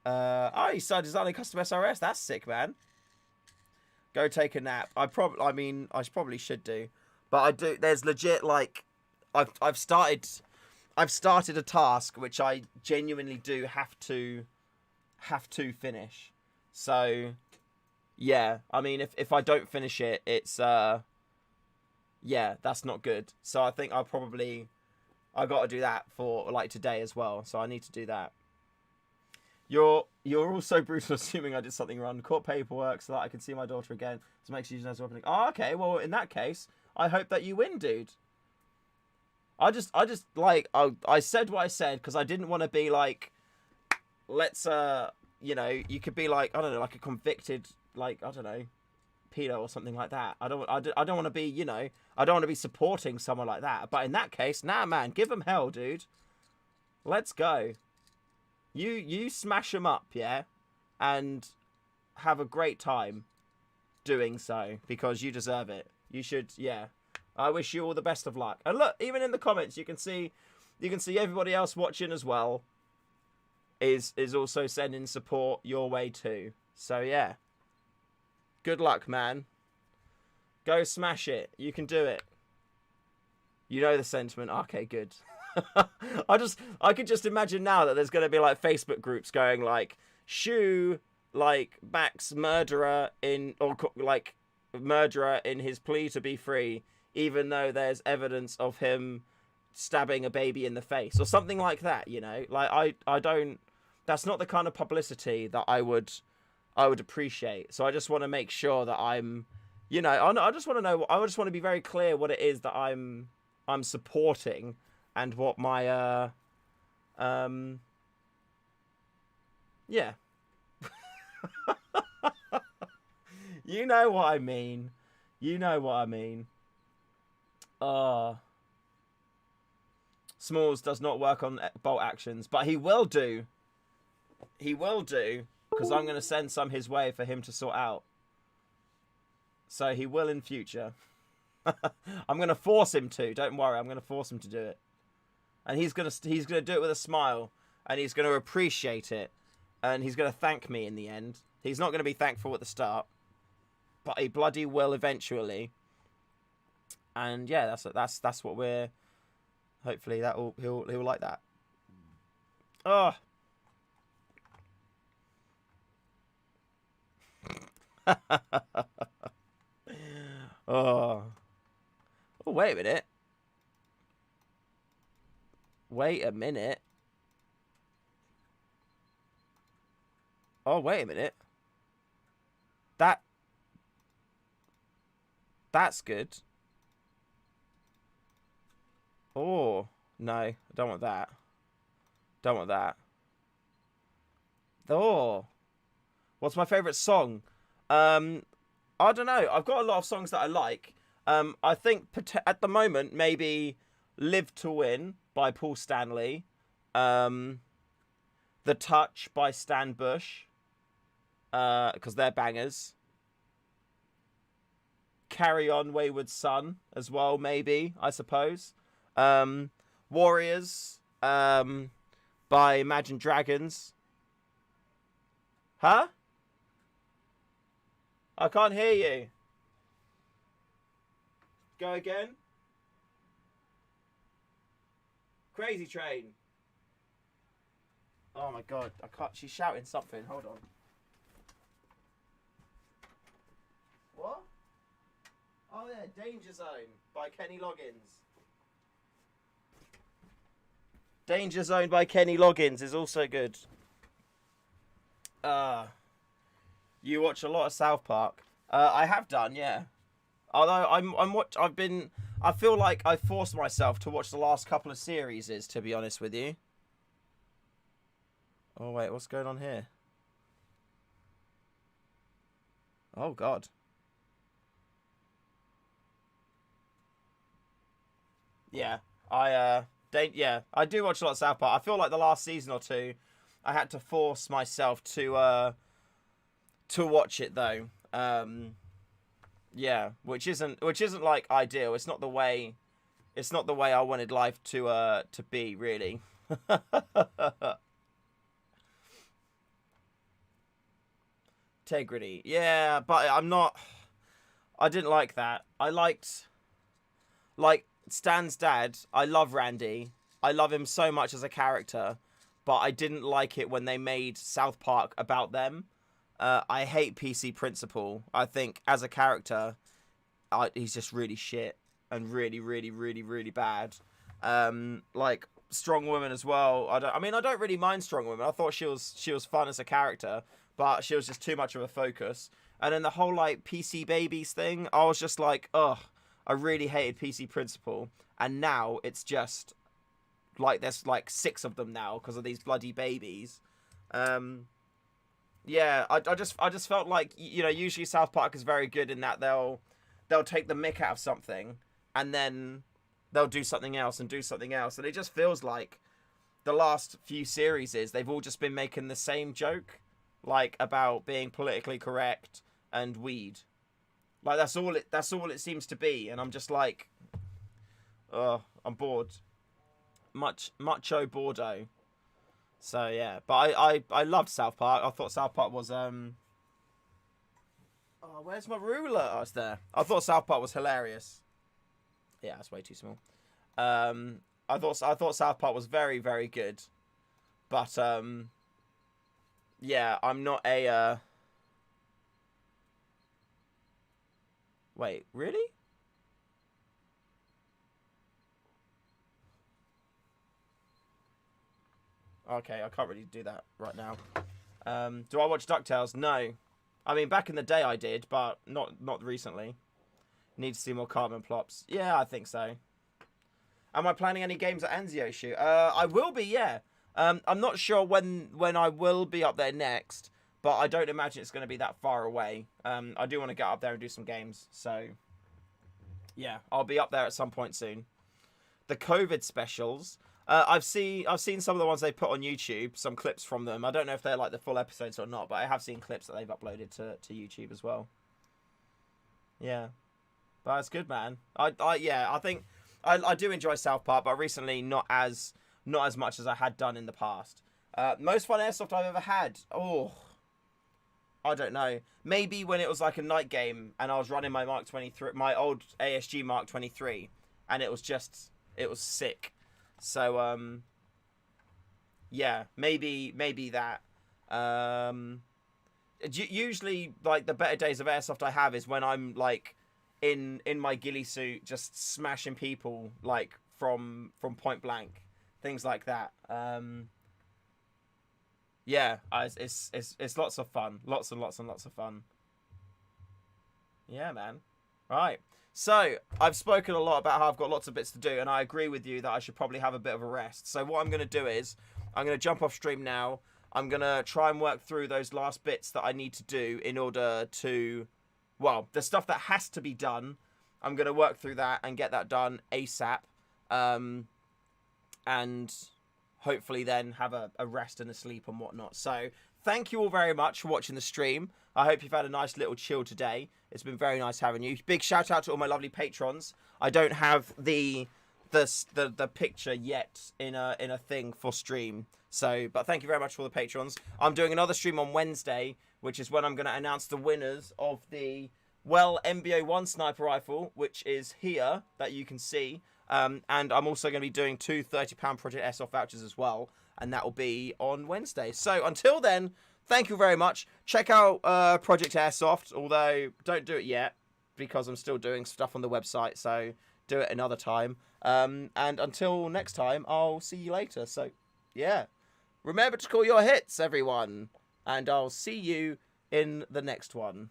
Oh, you started designing custom SRS. That's sick, man. Go take a nap. I probably should do, but I do. There's legit like, I've started a task which I genuinely do have to finish. So, yeah. I mean, if I don't finish it, it's yeah, that's not good. So I think I got to do that for like today as well. So I need to do that. You're also brutal assuming I did something wrong. Court paperwork so that I can see my daughter again. To make sure she knows opening. Oh, okay. Well, in that case, I hope that you win, dude. I just like I said what I said because I didn't want to be like, let's you know, you could be like, I don't know, like a convicted, like, I don't know, pedo or something like that. I don't want to be, you know, I don't want to be supporting someone like that. But in that case, nah, man, give them hell, dude. Let's go. You smash them up, yeah, and have a great time doing so because you deserve it. You should, yeah. I wish you all the best of luck. And look, even in the comments, you can see everybody else watching as well is also sending support your way too. So yeah. Good luck, man. Go smash it. You can do it. You know the sentiment. Okay, good. I could just imagine now that there's going to be like Facebook groups going like, Shu, like, backs murderer in, or like murderer in his plea to be free, even though there's evidence of him stabbing a baby in the face or something like that, you know? Like, I don't, that's not the kind of publicity that I would appreciate. So I just want to make sure that I'm, you know, I just want to know, I just want to be very clear what it is that I'm supporting and what my, yeah. You know what I mean. You know what I mean. Smalls does not work on bolt actions, but he will do. He will do, because I'm going to send some his way for him to sort out. So he will in future. I'm going to force him to. Don't worry, I'm going to force him to do it. And he's going to do it with a smile, and he's going to appreciate it, and he's going to thank me in the end. He's not going to be thankful at the start, but he bloody will eventually. And yeah, that's what we're. Hopefully he'll like that. Oh. Oh. Oh, wait a minute. Wait a minute. Oh, wait a minute. That's good. Oh, no. I don't want that. Don't want that. Oh. What's my favourite song? I don't know. I've got a lot of songs that I like. I think at the moment, maybe Live to Win by Paul Stanley. The Touch by Stan Bush. Because they're bangers. Carry On Wayward Son as well, maybe, I suppose. Warriors by Imagine Dragons. Huh? I can't hear you. Go again. Crazy Train. Oh my god, I can't. She's shouting something. Hold on. What? Oh yeah, Danger Zone by Kenny Loggins. Danger Zone by Kenny Loggins is also good. You watch a lot of South Park. I have done, yeah. Although I feel like I forced myself to watch the last couple of series, to be honest with you. Oh wait, what's going on here? Oh god. Yeah, I do watch a lot of South Park. I feel like the last season or two, I had to force myself to watch it though. Yeah, which isn't like ideal. It's not the way I wanted life to be, really. Integrity. Yeah, but I didn't like that. I liked, like, Stan's dad. I love Randy. I love him so much as a character, but I didn't like it when they made South Park about them. I hate PC Principal. I think as a character, he's just really shit and really, really, really, really bad. Like Strong Woman as well. I don't really mind Strong Woman. I thought she was fun as a character, but she was just too much of a focus. And then the whole like PC Babies thing, I was just like, ugh, I really hated PC Principal. And now it's just like there's like 6 of them now because of these bloody babies. Yeah, I just felt like, you know, usually South Park is very good in that they'll take the mick out of something and then they'll do something else and do something else, and it just feels like the last few series they've all just been making the same joke, like about being politically correct and weed. Like that's all it seems to be, and I'm just like, oh, I'm bored. Mucho Bordeaux. So yeah, but I loved South Park. I thought South Park was oh, where's my ruler? Oh, it's there. I thought South Park was hilarious. Yeah, that's way too small. I thought South Park was very, very good, but yeah, I'm not a wait, really? Okay, I can't really do that right now. Do I watch DuckTales? No. I mean, back in the day I did, but not recently. Need to see more Carbon Plops. Yeah, I think so. Am I planning any games at Anzio shoot? I will be, yeah. I'm not sure when I will be up there next, but I don't imagine it's going to be that far away. I do want to get up there and do some games, so yeah, I'll be up there at some point soon. The COVID specials. I've seen some of the ones they put on YouTube, some clips from them. I don't know if they're like the full episodes or not, but I have seen clips that they've uploaded to YouTube as well. Yeah, but it's good, man. I think I do enjoy South Park, but recently not as much as I had done in the past. Most fun airsoft I've ever had. Oh, I don't know. Maybe when it was like a night game and I was running my Mark 23, my old ASG Mark 23, and it was sick. So yeah, maybe that. Usually like the better days of airsoft I have is when I'm like in my ghillie suit just smashing people like from point blank, things like that. Yeah, it's lots of fun, lots and lots and lots of fun. Yeah, man. Right. So, I've spoken a lot about how I've got lots of bits to do, and I agree with you that I should probably have a bit of a rest. So what I'm going to do is, I'm going to jump off stream now. I'm going to try and work through those last bits that I need to do in order to, well, the stuff that has to be done, I'm going to work through that and get that done ASAP. And hopefully then have a rest and a sleep and whatnot. So, thank you all very much for watching the stream. I hope you've had a nice little chill today. It's been very nice having you. Big shout out to all my lovely patrons. I don't have the picture yet in a thing for stream. So, but thank you very much for all the patrons. I'm doing another stream on Wednesday, which is when I'm going to announce the winners of the MBO1 sniper rifle, which is here that you can see. And I'm also going to be doing 2 £30 Project Airsoft vouchers as well, and that will be on Wednesday. So until then, thank you very much. Check out Project Airsoft, although don't do it yet because I'm still doing stuff on the website, so do it another time. And until next time, I'll see you later. So, yeah. Remember to call your hits, everyone. And I'll see you in the next one.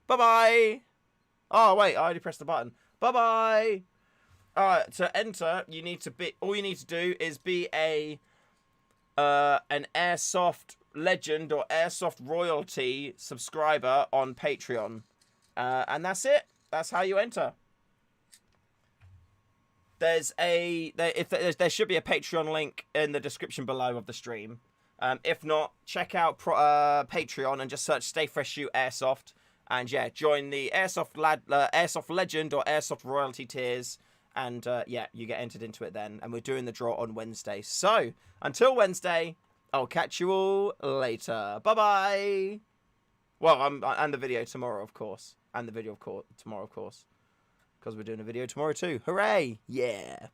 Bye-bye. Oh, wait, I already pressed the button. Bye-bye. To enter, all you need to do is be an Airsoft Legend or Airsoft Royalty subscriber on Patreon. And that's it. That's how you enter. there should be a Patreon link in the description below of the stream. If not, check out Patreon and just search Stay Fresh Shoot Airsoft. And yeah, join the Airsoft Legend or Airsoft Royalty tiers. And yeah, you get entered into it then. And we're doing the draw on Wednesday. So until Wednesday, I'll catch you all later. Bye-bye. Well, and the video tomorrow, of course. And the video tomorrow, of course. Because we're doing a video tomorrow too. Hooray! Yeah.